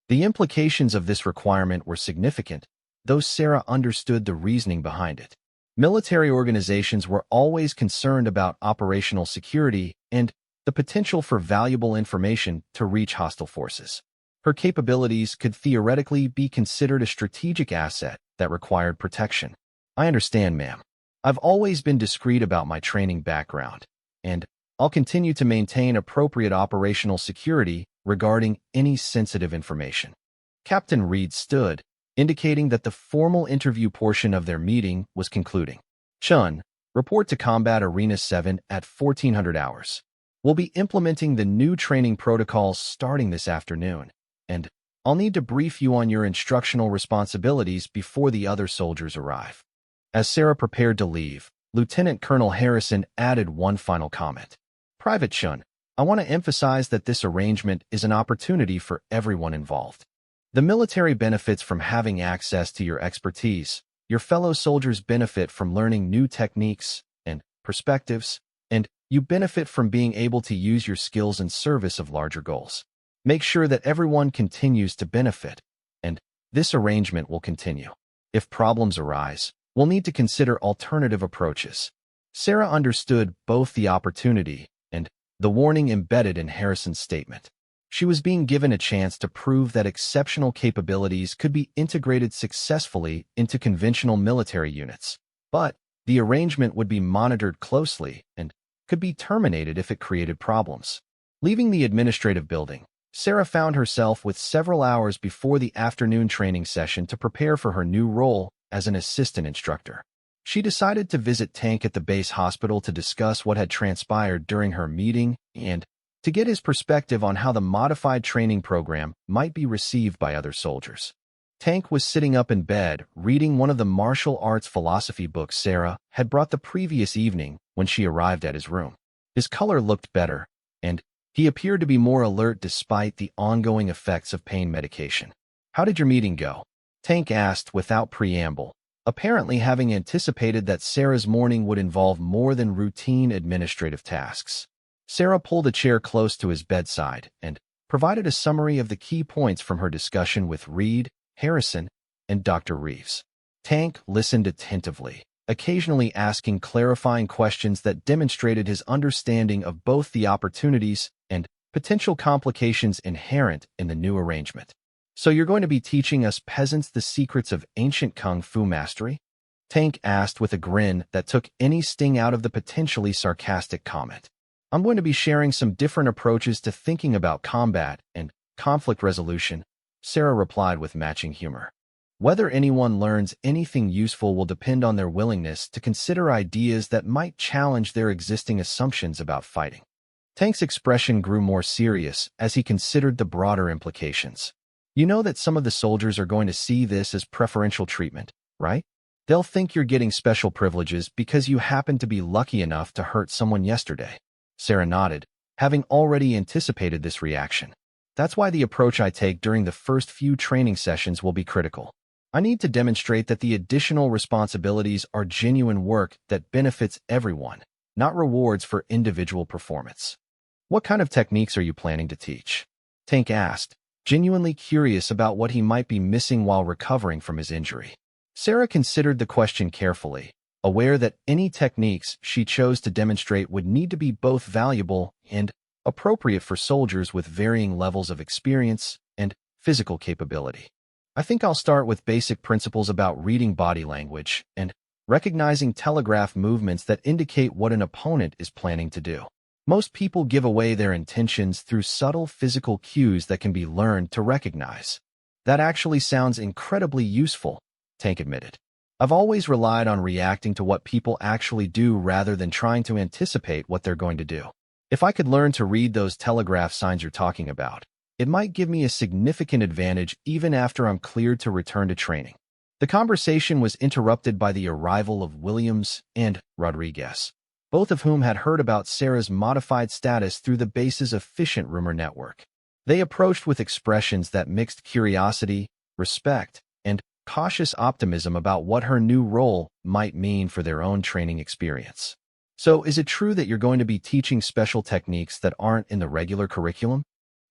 A: The implications of this requirement were significant, though Sarah understood the reasoning behind it. Military organizations were always concerned about operational security and the potential for valuable information to reach hostile forces. Her capabilities could theoretically be considered a strategic asset that required protection. I understand, ma'am. I've always been discreet about my training background, and I'll continue to maintain appropriate operational security regarding any sensitive information. Captain Reed stood, indicating that the formal interview portion of their meeting was concluding. Chun, report to Combat Arena 7 at 1400 hours. We'll be implementing the new training protocols starting this afternoon, and I'll need to brief you on your instructional responsibilities before the other soldiers arrive. As Sarah prepared to leave, Lieutenant Colonel Harrison added one final comment. Private Chun, I want to emphasize that this arrangement is an opportunity for everyone involved. The military benefits from having access to your expertise. Your fellow soldiers benefit from learning new techniques and perspectives, and you benefit from being able to use your skills in service of larger goals. Make sure that everyone continues to benefit, and this arrangement will continue. If problems arise, we'll need to consider alternative approaches. Sarah understood both the opportunity and the warning embedded in Harrison's statement. She was being given a chance to prove that exceptional capabilities could be integrated successfully into conventional military units. But the arrangement would be monitored closely and could be terminated if it created problems. Leaving the administrative building, Sarah found herself with several hours before the afternoon training session to prepare for her new role as an assistant instructor. She decided to visit Tank at the base hospital to discuss what had transpired during her meeting and to get his perspective on how the modified training program might be received by other soldiers. Tank was sitting up in bed, reading one of the martial arts philosophy books Sarah had brought the previous evening when she arrived at his room. His color looked better, and he appeared to be more alert despite the ongoing effects of pain medication. "How did your meeting go?" Tank asked without preamble, apparently having anticipated that Sarah's morning would involve more than routine administrative tasks. Sarah pulled a chair close to his bedside and provided a summary of the key points from her discussion with Reed, Harrison, and Dr. Reeves. Tank listened attentively, occasionally asking clarifying questions that demonstrated his understanding of both the opportunities and potential complications inherent in the new arrangement. "So you're going to be teaching us peasants the secrets of ancient kung fu mastery?" Tank asked with a grin that took any sting out of the potentially sarcastic comment. "I'm going to be sharing some different approaches to thinking about combat and conflict resolution," Sarah replied with matching humor. "Whether anyone learns anything useful will depend on their willingness to consider ideas that might challenge their existing assumptions about fighting." Tank's expression grew more serious as he considered the broader implications. "You know that some of the soldiers are going to see this as preferential treatment, right? They'll think you're getting special privileges because you happened to be lucky enough to hurt someone yesterday." Sarah nodded, having already anticipated this reaction. "That's why the approach I take during the first few training sessions will be critical. I need to demonstrate that the additional responsibilities are genuine work that benefits everyone, not rewards for individual performance." "What kind of techniques are you planning to teach?" Tank asked, genuinely curious about what he might be missing while recovering from his injury. Sarah considered the question carefully, aware that any techniques she chose to demonstrate would need to be both valuable and appropriate for soldiers with varying levels of experience and physical capability. "I think I'll start with basic principles about reading body language and recognizing telegraph movements that indicate what an opponent is planning to do. Most people give away their intentions through subtle physical cues that can be learned to recognize." "That actually sounds incredibly useful," Tank admitted. "I've always relied on reacting to what people actually do rather than trying to anticipate what they're going to do. If I could learn to read those telegraph signs you're talking about, it might give me a significant advantage even after I'm cleared to return to training." The conversation was interrupted by the arrival of Williams and Rodriguez, both of whom had heard about Sarah's modified status through the base's efficient rumor network. They approached with expressions that mixed curiosity, respect, and cautious optimism about what her new role might mean for their own training experience. "So is it true that you're going to be teaching special techniques that aren't in the regular curriculum?"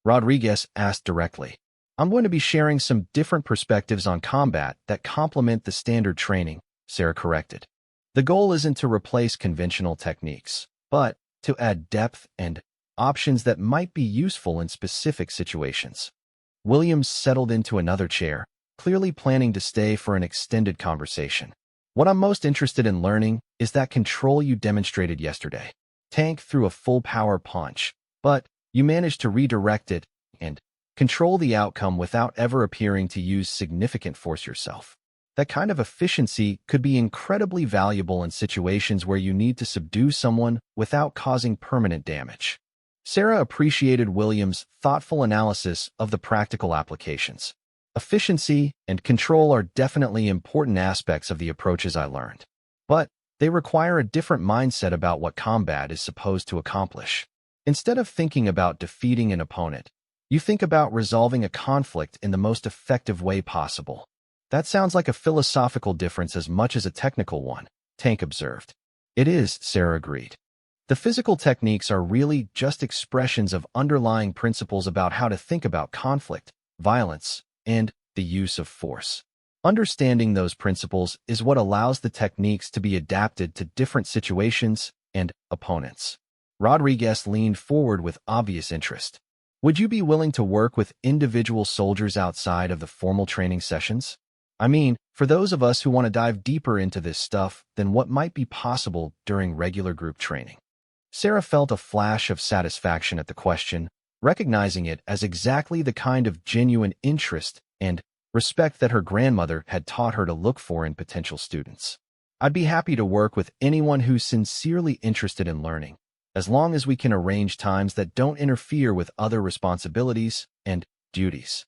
A: Rodriguez asked directly. "I'm going to be sharing some different perspectives on combat that complement the standard training," Sarah corrected. "The goal isn't to replace conventional techniques, but to add depth and options that might be useful in specific situations." Williams settled into another chair, clearly planning to stay for an extended conversation. "What I'm most interested in learning is that control you demonstrated yesterday. Tank threw a full power punch, but you managed to redirect it and control the outcome without ever appearing to use significant force yourself. That kind of efficiency could be incredibly valuable in situations where you need to subdue someone without causing permanent damage." Sarah appreciated Williams' thoughtful analysis of the practical applications. "Efficiency and control are definitely important aspects of the approaches I learned, but they require a different mindset about what combat is supposed to accomplish. Instead of thinking about defeating an opponent, you think about resolving a conflict in the most effective way possible." "That sounds like a philosophical difference as much as a technical one," Tank observed. "It is," Sarah agreed. "The physical techniques are really just expressions of underlying principles about how to think about conflict, violence, and the use of force. Understanding those principles is what allows the techniques to be adapted to different situations and opponents." Rodriguez leaned forward with obvious interest. Would you be willing to work with individual soldiers outside of the formal training sessions? I mean, for those of us who want to dive deeper into this stuff than what might be possible during regular group training. Sarah felt a flash of satisfaction at the question, recognizing it as exactly the kind of genuine interest and respect that her grandmother had taught her to look for in potential students. I'd be happy to work with anyone who's sincerely interested in learning, as long as we can arrange times that don't interfere with other responsibilities and duties.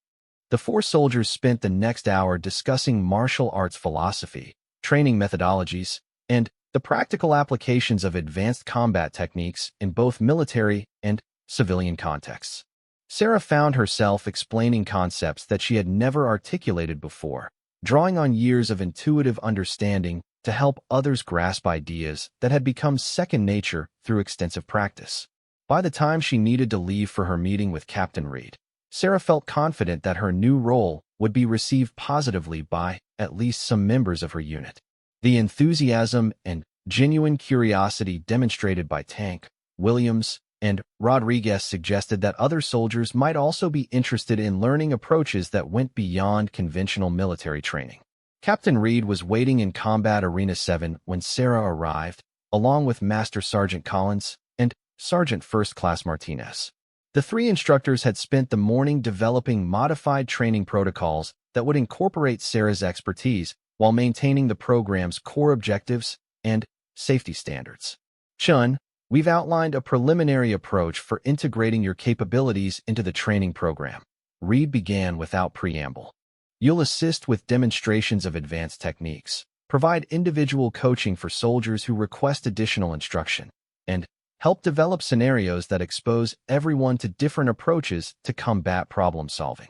A: The four soldiers spent the next hour discussing martial arts philosophy, training methodologies, and the practical applications of advanced combat techniques in both military and civilian contexts. Sarah found herself explaining concepts that she had never articulated before, drawing on years of intuitive understanding to help others grasp ideas that had become second nature through extensive practice. By the time she needed to leave for her meeting with Captain Reed, Sarah felt confident that her new role would be received positively by at least some members of her unit. The enthusiasm and genuine curiosity demonstrated by Tank, Williams, and Rodriguez suggested that other soldiers might also be interested in learning approaches that went beyond conventional military training. Captain Reed was waiting in Combat Arena 7 when Sarah arrived, along with Master Sergeant Collins and Sergeant First Class Martinez. The three instructors had spent the morning developing modified training protocols that would incorporate Sarah's expertise while maintaining the program's core objectives and safety standards. Chun, we've outlined a preliminary approach for integrating your capabilities into the training program. Reed began without preamble. You'll assist with demonstrations of advanced techniques, provide individual coaching for soldiers who request additional instruction, and help develop scenarios that expose everyone to different approaches to combat problem solving.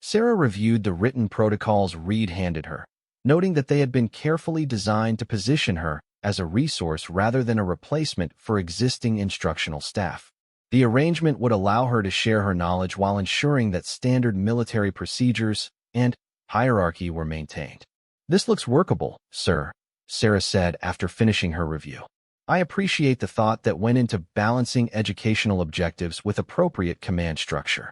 A: Sarah reviewed the written protocols Reed handed her, noting that they had been carefully designed to position her as a resource rather than a replacement for existing instructional staff. The arrangement would allow her to share her knowledge while ensuring that standard military procedures and hierarchy were maintained. "This looks workable, sir," Sarah said after finishing her review. "I appreciate the thought that went into balancing educational objectives with appropriate command structure."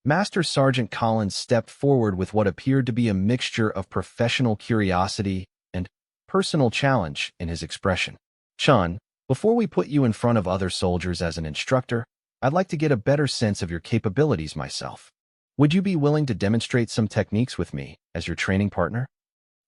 A: Master Sergeant Collins stepped forward with what appeared to be a mixture of professional curiosity and personal challenge in his expression. "Chun, before we put you in front of other soldiers as an instructor, I'd like to get a better sense of your capabilities myself. Would you be willing to demonstrate some techniques with me as your training partner?"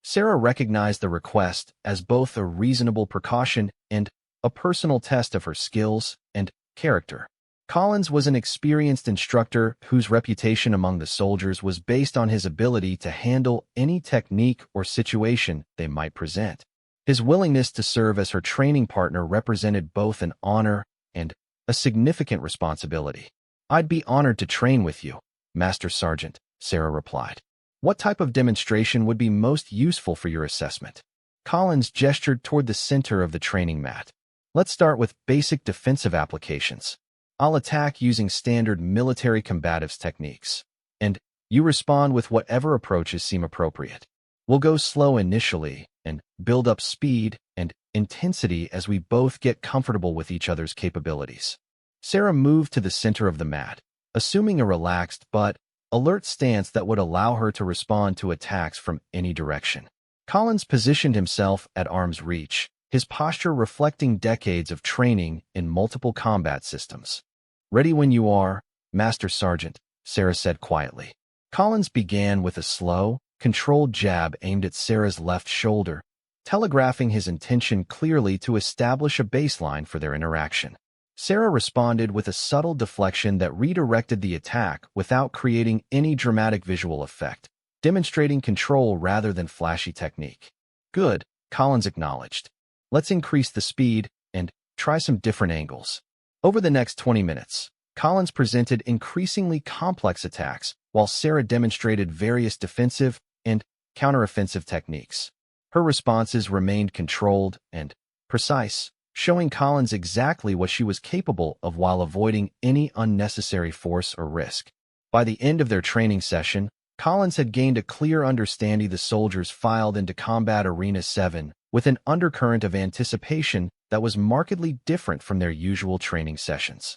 A: Sarah recognized the request as both a reasonable precaution and a personal test of her skills and character. Collins was an experienced instructor whose reputation among the soldiers was based on his ability to handle any technique or situation they might present. His willingness to serve as her training partner represented both an honor and a significant responsibility. "I'd be honored to train with you, Master Sergeant," Sarah replied. "What type of demonstration would be most useful for your assessment?" Collins gestured toward the center of the training mat. "Let's start with basic defensive applications. I'll attack using standard military combatives techniques, and you respond with whatever approaches seem appropriate. We'll go slow initially and build up speed and intensity as we both get comfortable with each other's capabilities." Sarah moved to the center of the mat, assuming a relaxed but alert stance that would allow her to respond to attacks from any direction. Collins positioned himself at arm's reach, his posture reflecting decades of training in multiple combat systems. "Ready when you are, Master Sergeant," Sarah said quietly. Collins began with a slow, controlled jab aimed at Sarah's left shoulder, telegraphing his intention clearly to establish a baseline for their interaction. Sarah responded with a subtle deflection that redirected the attack without creating any dramatic visual effect, demonstrating control rather than flashy technique. "Good," Collins acknowledged. "Let's increase the speed and try some different angles." Over the next 20 minutes, Collins presented increasingly complex attacks, while Sarah demonstrated various defensive and counteroffensive techniques. Her responses remained controlled and precise, showing Collins exactly what she was capable of while avoiding any unnecessary force or risk. By the end of their training session, Collins had gained a clear understanding the soldiers filed into Combat Arena 7 with an undercurrent of anticipation that was markedly different from their usual training sessions.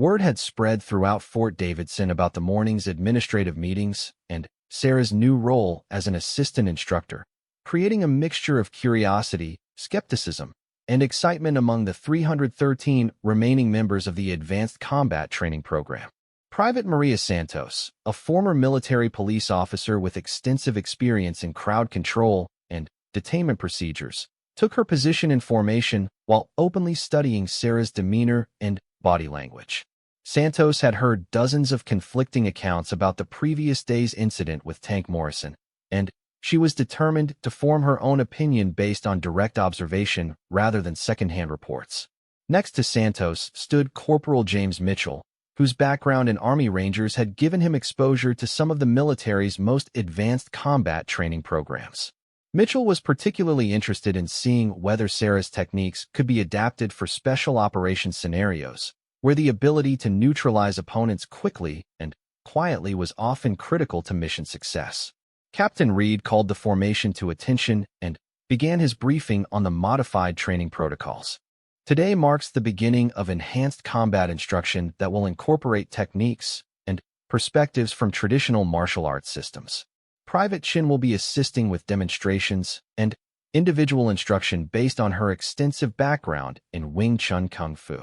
A: Word had spread throughout Fort Davidson about the morning's administrative meetings and Sarah's new role as an assistant instructor, creating a mixture of curiosity, skepticism, and excitement among the 313 remaining members of the Advanced Combat Training Program. Private Maria Santos, a former military police officer with extensive experience in crowd control and detainment procedures, took her position in formation while openly studying Sarah's demeanor and body language. Santos had heard dozens of conflicting accounts about the previous day's incident with Tank Morrison, and she was determined to form her own opinion based on direct observation rather than secondhand reports. Next to Santos stood Corporal James Mitchell, whose background in Army Rangers had given him exposure to some of the military's most advanced combat training programs. Mitchell was particularly interested in seeing whether Sarah's techniques could be adapted for special operations scenarios, where the ability to neutralize opponents quickly and quietly was often critical to mission success. Captain Reed called the formation to attention and began his briefing on the modified training protocols. Today marks the beginning of enhanced combat instruction that will incorporate techniques and perspectives from traditional martial arts systems. Private Chin will be assisting with demonstrations and individual instruction based on her extensive background in Wing Chun Kung Fu.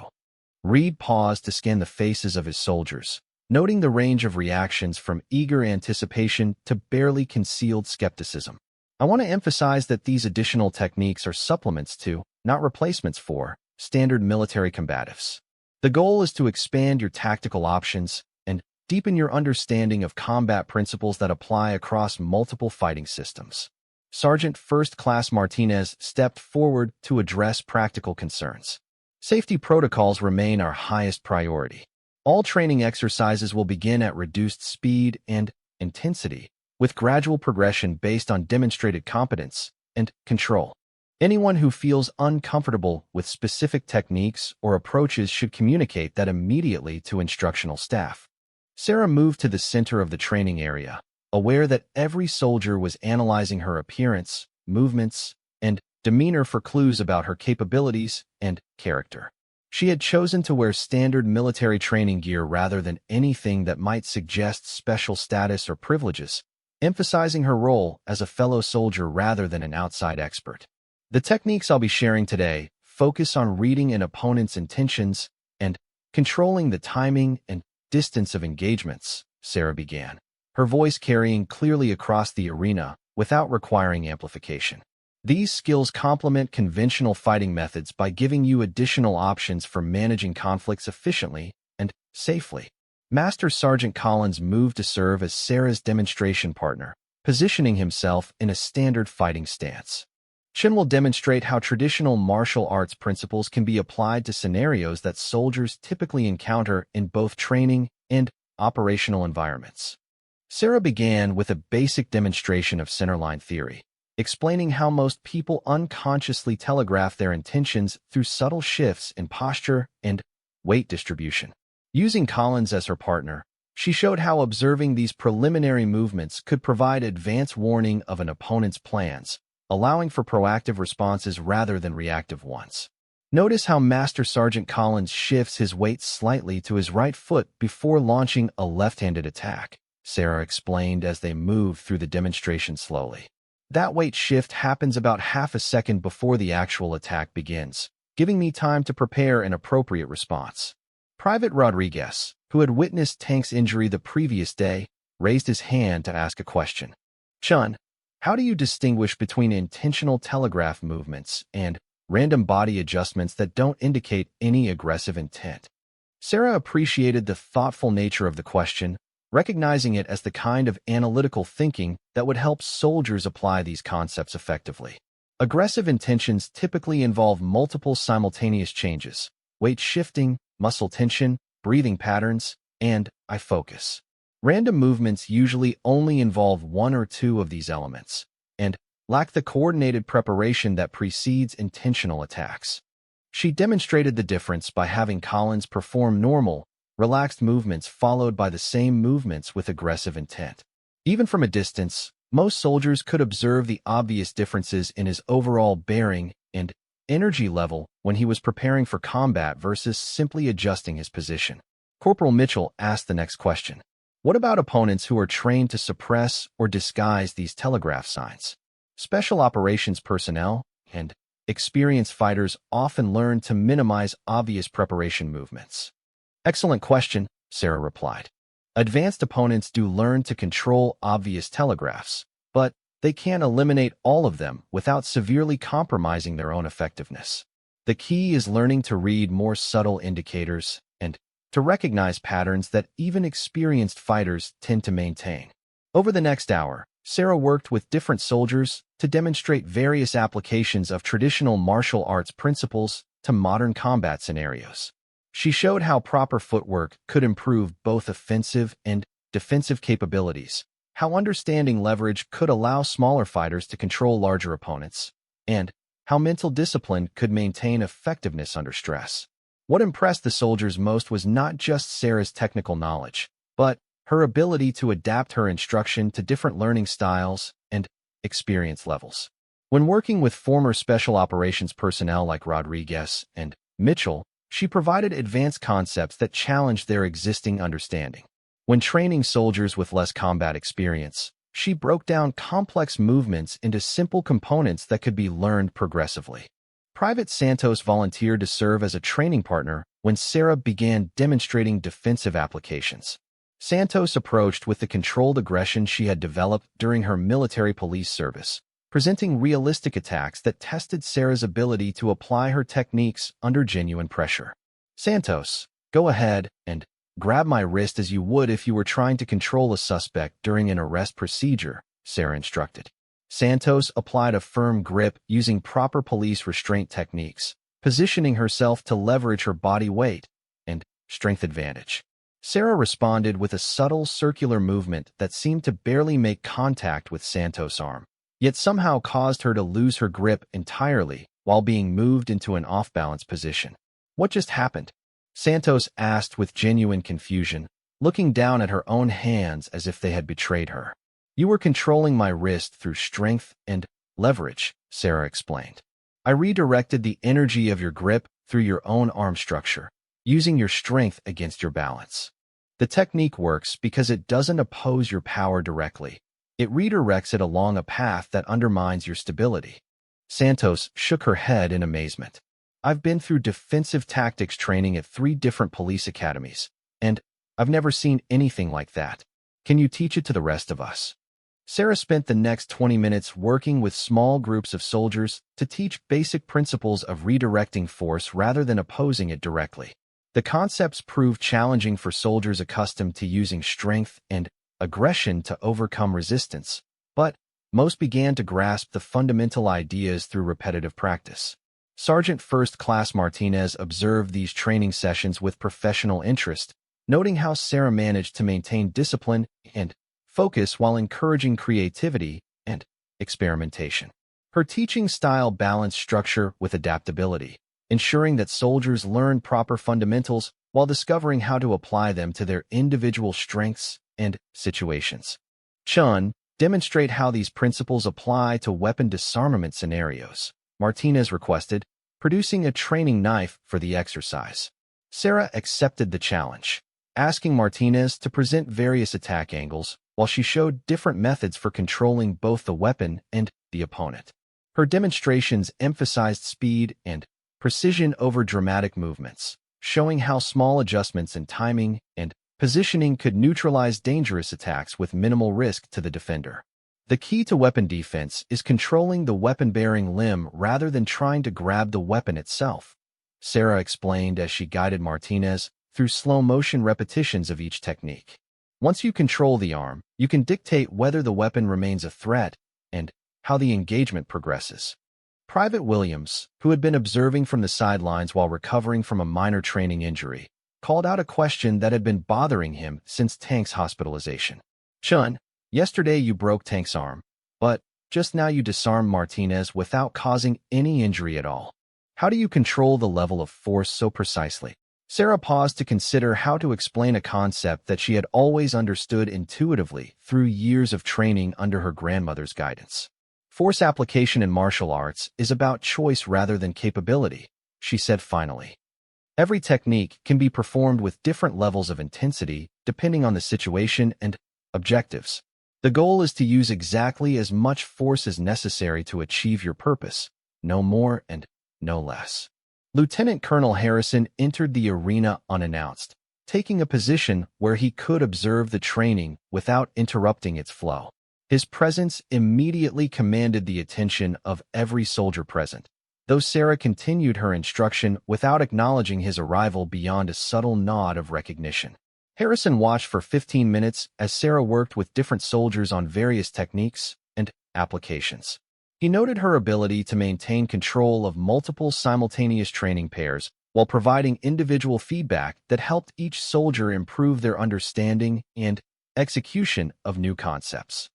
A: Reed paused to scan the faces of his soldiers, noting the range of reactions from eager anticipation to barely concealed skepticism. I want to emphasize that these additional techniques are supplements to, not replacements for, standard military combatives. The goal is to expand your tactical options and deepen your understanding of combat principles that apply across multiple fighting systems. Sergeant First Class Martinez stepped forward to address practical concerns. Safety protocols remain our highest priority. All training exercises will begin at reduced speed and intensity, with gradual progression based on demonstrated competence and control. Anyone who feels uncomfortable with specific techniques or approaches should communicate that immediately to instructional staff. Sarah moved to the center of the training area, aware that every soldier was analyzing her appearance, movements, and demeanor for clues about her capabilities and character. She had chosen to wear standard military training gear rather than anything that might suggest special status or privileges, emphasizing her role as a fellow soldier rather than an outside expert. The techniques I'll be sharing today focus on reading an opponent's intentions and controlling the timing and distance of engagements, Sarah began, her voice carrying clearly across the arena without requiring amplification. These skills complement conventional fighting methods by giving you additional options for managing conflicts efficiently and safely. Master Sergeant Collins moved to serve as Sarah's demonstration partner, positioning himself in a standard fighting stance. Chin will demonstrate how traditional martial arts principles can be applied to scenarios that soldiers typically encounter in both training and operational environments. Sarah began with a basic demonstration of centerline theory, explaining how most people unconsciously telegraph their intentions through subtle shifts in posture and weight distribution. Using Collins as her partner, she showed how observing these preliminary movements could provide advance warning of an opponent's plans, allowing for proactive responses rather than reactive ones. Notice how Master Sergeant Collins shifts his weight slightly to his right foot before launching a left-handed attack, Sarah explained as they moved through the demonstration slowly. That weight shift happens about half a second before the actual attack begins, giving me time to prepare an appropriate response. Private Rodriguez, who had witnessed Tank's injury the previous day, raised his hand to ask a question. Chun, how do you distinguish between intentional telegraph movements and random body adjustments that don't indicate any aggressive intent? Sarah appreciated the thoughtful nature of the question, recognizing it as the kind of analytical thinking that would help soldiers apply these concepts effectively. Aggressive intentions typically involve multiple simultaneous changes: weight shifting, muscle tension, breathing patterns, and eye focus. Random movements usually only involve one or two of these elements, and lack the coordinated preparation that precedes intentional attacks. She demonstrated the difference by having Collins perform normal, relaxed movements followed by the same movements with aggressive intent. Even from a distance, most soldiers could observe the obvious differences in his overall bearing and energy level when he was preparing for combat versus simply adjusting his position. Corporal Mitchell asked the next question. What about opponents who are trained to suppress or disguise these telegraph signs? Special operations personnel and experienced fighters often learn to minimize obvious preparation movements. Excellent question, Sarah replied. Advanced opponents do learn to control obvious telegraphs, but they can't eliminate all of them without severely compromising their own effectiveness. The key is learning to read more subtle indicators and to recognize patterns that even experienced fighters tend to maintain. Over the next hour, Sarah worked with different soldiers to demonstrate various applications of traditional martial arts principles to modern combat scenarios. She showed how proper footwork could improve both offensive and defensive capabilities, how understanding leverage could allow smaller fighters to control larger opponents, and how mental discipline could maintain effectiveness under stress. What impressed the soldiers most was not just Sarah's technical knowledge, but her ability to adapt her instruction to different learning styles and experience levels. When working with former special operations personnel like Rodriguez and Mitchell, she provided advanced concepts that challenged their existing understanding. When training soldiers with less combat experience, she broke down complex movements into simple components that could be learned progressively. Private Santos volunteered to serve as a training partner when Sarah began demonstrating defensive applications. Santos approached with the controlled aggression she had developed during her military police service, presenting realistic attacks that tested Sarah's ability to apply her techniques under genuine pressure. Santos, go ahead and grab my wrist as you would if you were trying to control a suspect during an arrest procedure, Sarah instructed. Santos applied a firm grip using proper police restraint techniques, positioning herself to leverage her body weight and strength advantage. Sarah responded with a subtle circular movement that seemed to barely make contact with Santos' arm, yet somehow caused her to lose her grip entirely while being moved into an off-balance position. What just happened? Santos asked with genuine confusion, looking down at her own hands as if they had betrayed her. You were controlling my wrist through strength and leverage, Sarah explained. I redirected the energy of your grip through your own arm structure, using your strength against your balance. The technique works because it doesn't oppose your power directly. It redirects it along a path that undermines your stability. Santos shook her head in amazement. I've been through defensive tactics training at 3 different police academies, and I've never seen anything like that. Can you teach it to the rest of us? Sarah spent the next 20 minutes working with small groups of soldiers to teach basic principles of redirecting force rather than opposing it directly. The concepts proved challenging for soldiers accustomed to using strength and aggression to overcome resistance, but most began to grasp the fundamental ideas through repetitive practice. Sergeant First Class Martinez observed these training sessions with professional interest, noting how Sarah managed to maintain discipline and focus while encouraging creativity and experimentation. Her teaching style balanced structure with adaptability, ensuring that soldiers learned proper fundamentals while discovering how to apply them to their individual strengths and situations. Chun, demonstrate how these principles apply to weapon disarmament scenarios, Martinez requested, producing a training knife for the exercise. Sarah accepted the challenge, asking Martinez to present various attack angles while she showed different methods for controlling both the weapon and the opponent. Her demonstrations emphasized speed and precision over dramatic movements, showing how small adjustments in timing and positioning could neutralize dangerous attacks with minimal risk to the defender. The key to weapon defense is controlling the weapon-bearing limb rather than trying to grab the weapon itself, Sarah explained as she guided Martinez through slow-motion repetitions of each technique. Once you control the arm, you can dictate whether the weapon remains a threat and how the engagement progresses. Private Williams, who had been observing from the sidelines while recovering from a minor training injury, called out a question that had been bothering him since Tank's hospitalization. Chun, yesterday you broke Tank's arm, but just now you disarmed Martinez without causing any injury at all. How do you control the level of force so precisely? Sarah paused to consider how to explain a concept that she had always understood intuitively through years of training under her grandmother's guidance. Force application in martial arts is about choice rather than capability, she said finally. Every technique can be performed with different levels of intensity depending on the situation and objectives. The goal is to use exactly as much force as necessary to achieve your purpose, no more and no less. Lieutenant Colonel Harrison entered the arena unannounced, taking a position where he could observe the training without interrupting its flow. His presence immediately commanded the attention of every soldier present, though Sarah continued her instruction without acknowledging his arrival beyond a subtle nod of recognition. Harrison watched for 15 minutes as Sarah worked with different soldiers on various techniques and applications. He noted her ability to maintain control of multiple simultaneous training pairs while providing individual feedback that helped each soldier improve their understanding and execution of new concepts.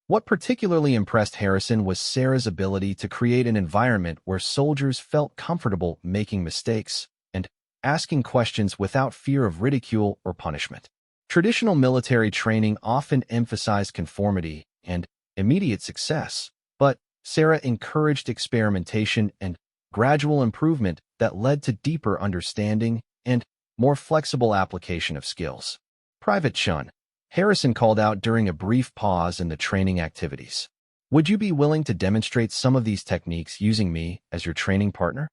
A: What particularly impressed Harrison was Sarah's ability to create an environment where soldiers felt comfortable making mistakes and asking questions without fear of ridicule or punishment. Traditional military training often emphasized conformity and immediate success, but Sarah encouraged experimentation and gradual improvement that led to deeper understanding and more flexible application of skills. Private Chun, Harrison called out during a brief pause in the training activities. Would you be willing to demonstrate some of these techniques using me as your training partner?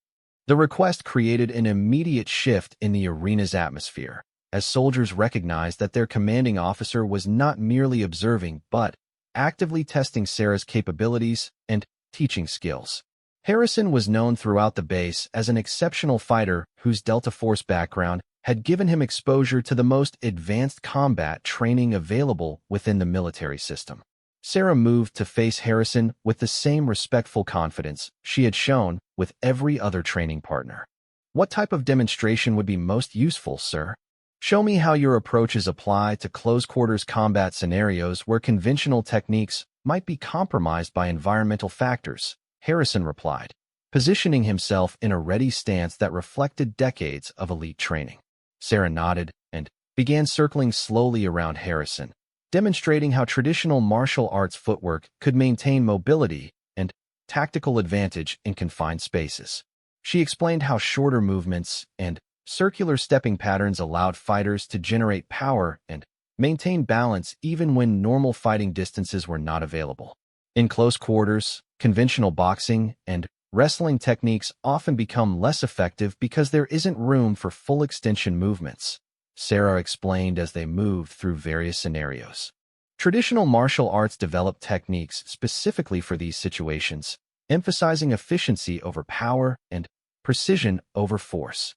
A: The request created an immediate shift in the arena's atmosphere, as soldiers recognized that their commanding officer was not merely observing but actively testing Sarah's capabilities and teaching skills. Harrison was known throughout the base as an exceptional fighter whose Delta Force background had given him exposure to the most advanced combat training available within the military system. Sarah moved to face Harrison with the same respectful confidence she had shown with every other training partner. What type of demonstration would be most useful, sir? Show me how your approaches apply to close-quarters combat scenarios where conventional techniques might be compromised by environmental factors, Harrison replied, positioning himself in a ready stance that reflected decades of elite training. Sarah nodded and began circling slowly around Harrison, demonstrating how traditional martial arts footwork could maintain mobility and tactical advantage in confined spaces. She explained how shorter movements and circular stepping patterns allowed fighters to generate power and maintain balance even when normal fighting distances were not available. In close quarters, conventional boxing and wrestling techniques often become less effective because there isn't room for full extension movements, Sarah explained as they moved through various scenarios. Traditional martial arts developed techniques specifically for these situations, emphasizing efficiency over power and precision over force.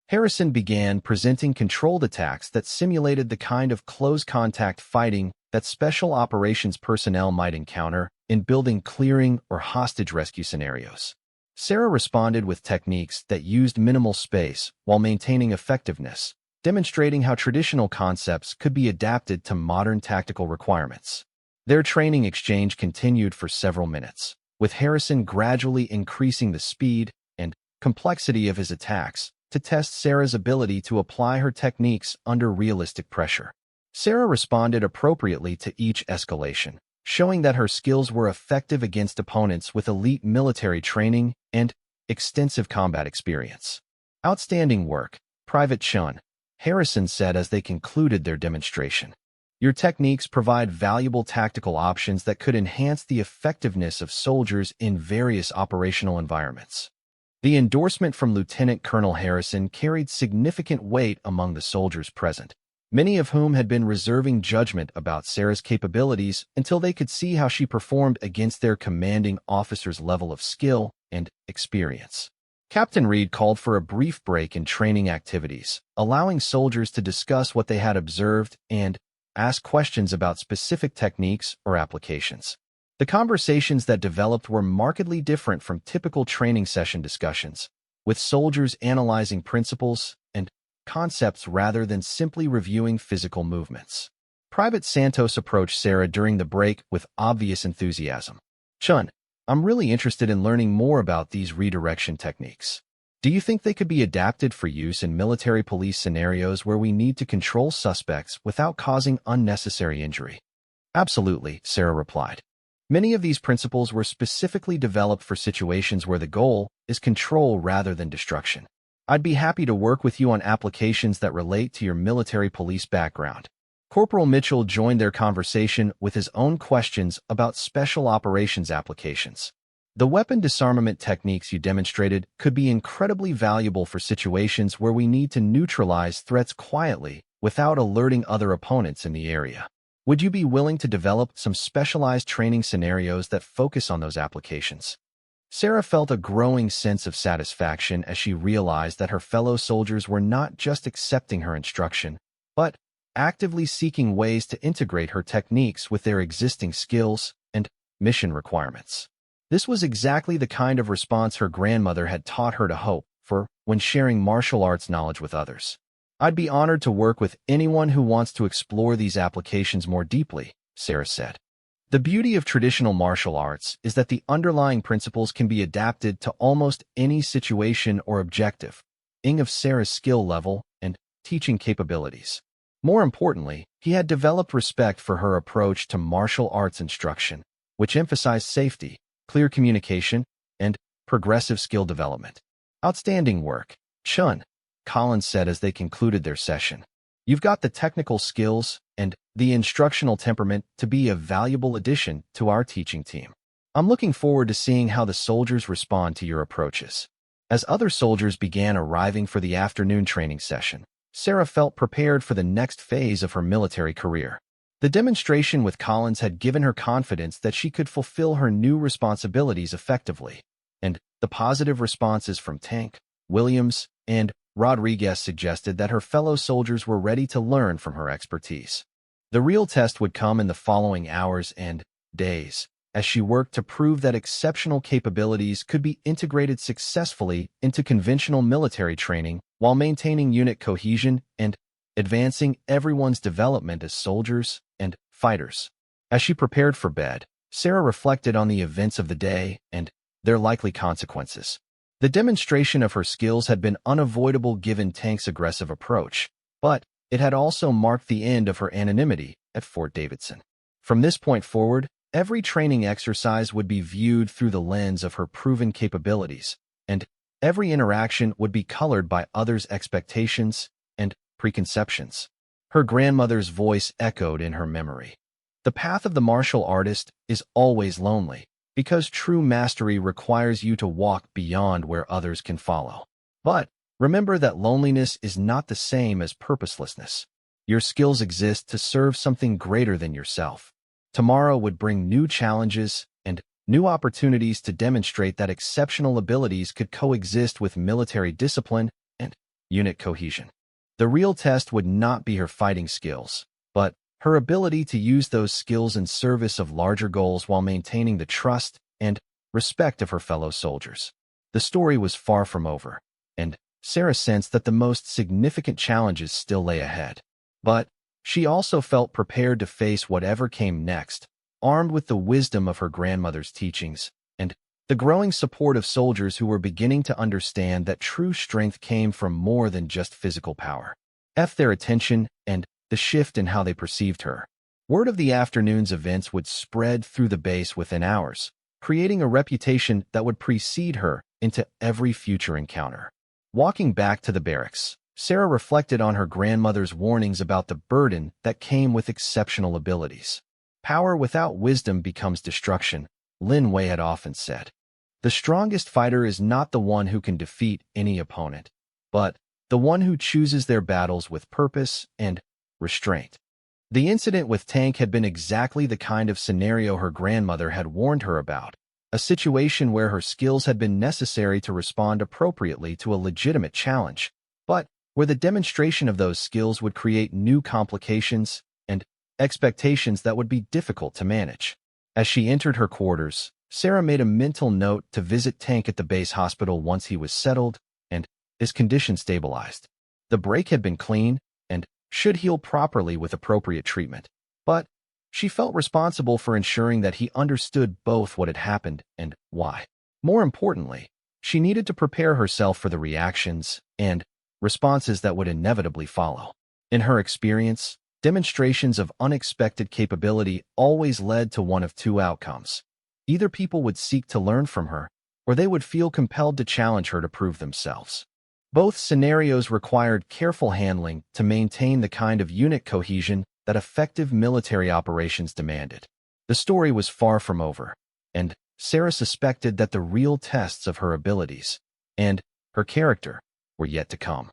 A: Harrison began presenting controlled attacks that simulated the kind of close-contact fighting that special operations personnel might encounter in building clearing or hostage rescue scenarios. Sarah responded with techniques that used minimal space while maintaining effectiveness, demonstrating how traditional concepts could be adapted to modern tactical requirements. Their training exchange continued for several minutes, with Harrison gradually increasing the speed and complexity of his attacks to test Sarah's ability to apply her techniques under realistic pressure. Sarah responded appropriately to each escalation, showing that her skills were effective against opponents with elite military training and extensive combat experience. Outstanding work, Private Chun, Harrison said as they concluded their demonstration. Your techniques provide valuable tactical options that could enhance the effectiveness of soldiers in various operational environments. The endorsement from Lieutenant Colonel Harrison carried significant weight among the soldiers present, many of whom had been reserving judgment about Sarah's capabilities until they could see how she performed against their commanding officer's level of skill and experience. Captain Reed called for a brief break in training activities, allowing soldiers to discuss what they had observed and ask questions about specific techniques or applications. The conversations that developed were markedly different from typical training session discussions, with soldiers analyzing principles and concepts rather than simply reviewing physical movements. Private Santos approached Sarah during the break with obvious enthusiasm. Chun, I'm really interested in learning more about these redirection techniques. Do you think they could be adapted for use in military police scenarios where we need to control suspects without causing unnecessary injury? Absolutely, Sarah replied. Many of these principles were specifically developed for situations where the goal is control rather than destruction. I'd be happy to work with you on applications that relate to your military police background. Corporal Mitchell joined their conversation with his own questions about special operations applications. The weapon disarmament techniques you demonstrated could be incredibly valuable for situations where we need to neutralize threats quietly without alerting other opponents in the area. Would you be willing to develop some specialized training scenarios that focus on those applications? Sarah felt a growing sense of satisfaction as she realized that her fellow soldiers were not just accepting her instruction, but actively seeking ways to integrate her techniques with their existing skills and mission requirements. This was exactly the kind of response her grandmother had taught her to hope for when sharing martial arts knowledge with others. I'd be honored to work with anyone who wants to explore these applications more deeply, Sarah said. The beauty of traditional martial arts is that the underlying principles can be adapted to almost any situation or objective, of Sarah's skill level and teaching capabilities. More importantly, he had developed respect for her approach to martial arts instruction, which emphasized safety, clear communication, and progressive skill development. Outstanding work, Chun, Collins said as they concluded their session. You've got the technical skills and the instructional temperament to be a valuable addition to our teaching team. I'm looking forward to seeing how the soldiers respond to your approaches. As other soldiers began arriving for the afternoon training session, Sarah felt prepared for the next phase of her military career. The demonstration with Collins had given her confidence that she could fulfill her new responsibilities effectively, and the positive responses from Tank, Williams, and Rodriguez suggested that her fellow soldiers were ready to learn from her expertise. The real test would come in the following hours and days, as she worked to prove that exceptional capabilities could be integrated successfully into conventional military training while maintaining unit cohesion and advancing everyone's development as soldiers and fighters. As she prepared for bed, Sarah reflected on the events of the day and their likely consequences. The demonstration of her skills had been unavoidable given Tank's aggressive approach, but it had also marked the end of her anonymity at Fort Davidson. From this point forward, every training exercise would be viewed through the lens of her proven capabilities, and every interaction would be colored by others' expectations and preconceptions. Her grandmother's voice echoed in her memory. The path of the martial artist is always lonely, because true mastery requires you to walk beyond where others can follow. But remember that loneliness is not the same as purposelessness. Your skills exist to serve something greater than yourself. Tomorrow would bring new challenges and new opportunities to demonstrate that exceptional abilities could coexist with military discipline and unit cohesion. The real test would not be her fighting skills, but her ability to use those skills in service of larger goals while maintaining the trust and respect of her fellow soldiers. The story was far from over, and Sarah sensed that the most significant challenges still lay ahead. But she also felt prepared to face whatever came next, armed with the wisdom of her grandmother's teachings and the growing support of soldiers who were beginning to understand that true strength came from more than just physical power. Their attention and the shift in how they perceived her. Word of the afternoon's events would spread through the base within hours, creating a reputation that would precede her into every future encounter. Walking back to the barracks, Sarah reflected on her grandmother's warnings about the burden that came with exceptional abilities. Power without wisdom becomes destruction, Lin Wei had often said. The strongest fighter is not the one who can defeat any opponent, but the one who chooses their battles with purpose and restraint. The incident with Tank had been exactly the kind of scenario her grandmother had warned her about, a situation where her skills had been necessary to respond appropriately to a legitimate challenge, but where the demonstration of those skills would create new complications and expectations that would be difficult to manage. As she entered her quarters, Sarah made a mental note to visit Tank at the base hospital once he was settled and his condition stabilized. The break had been clean and should heal properly with appropriate treatment, but she felt responsible for ensuring that he understood both what had happened and why. More importantly, she needed to prepare herself for the reactions and responses that would inevitably follow. In her experience, demonstrations of unexpected capability always led to one of two outcomes. Either people would seek to learn from her, or they would feel compelled to challenge her to prove themselves. Both scenarios required careful handling to maintain the kind of unit cohesion that effective military operations demanded. The story was far from over, and Sarah suspected that the real tests of her abilities and her character were yet to come.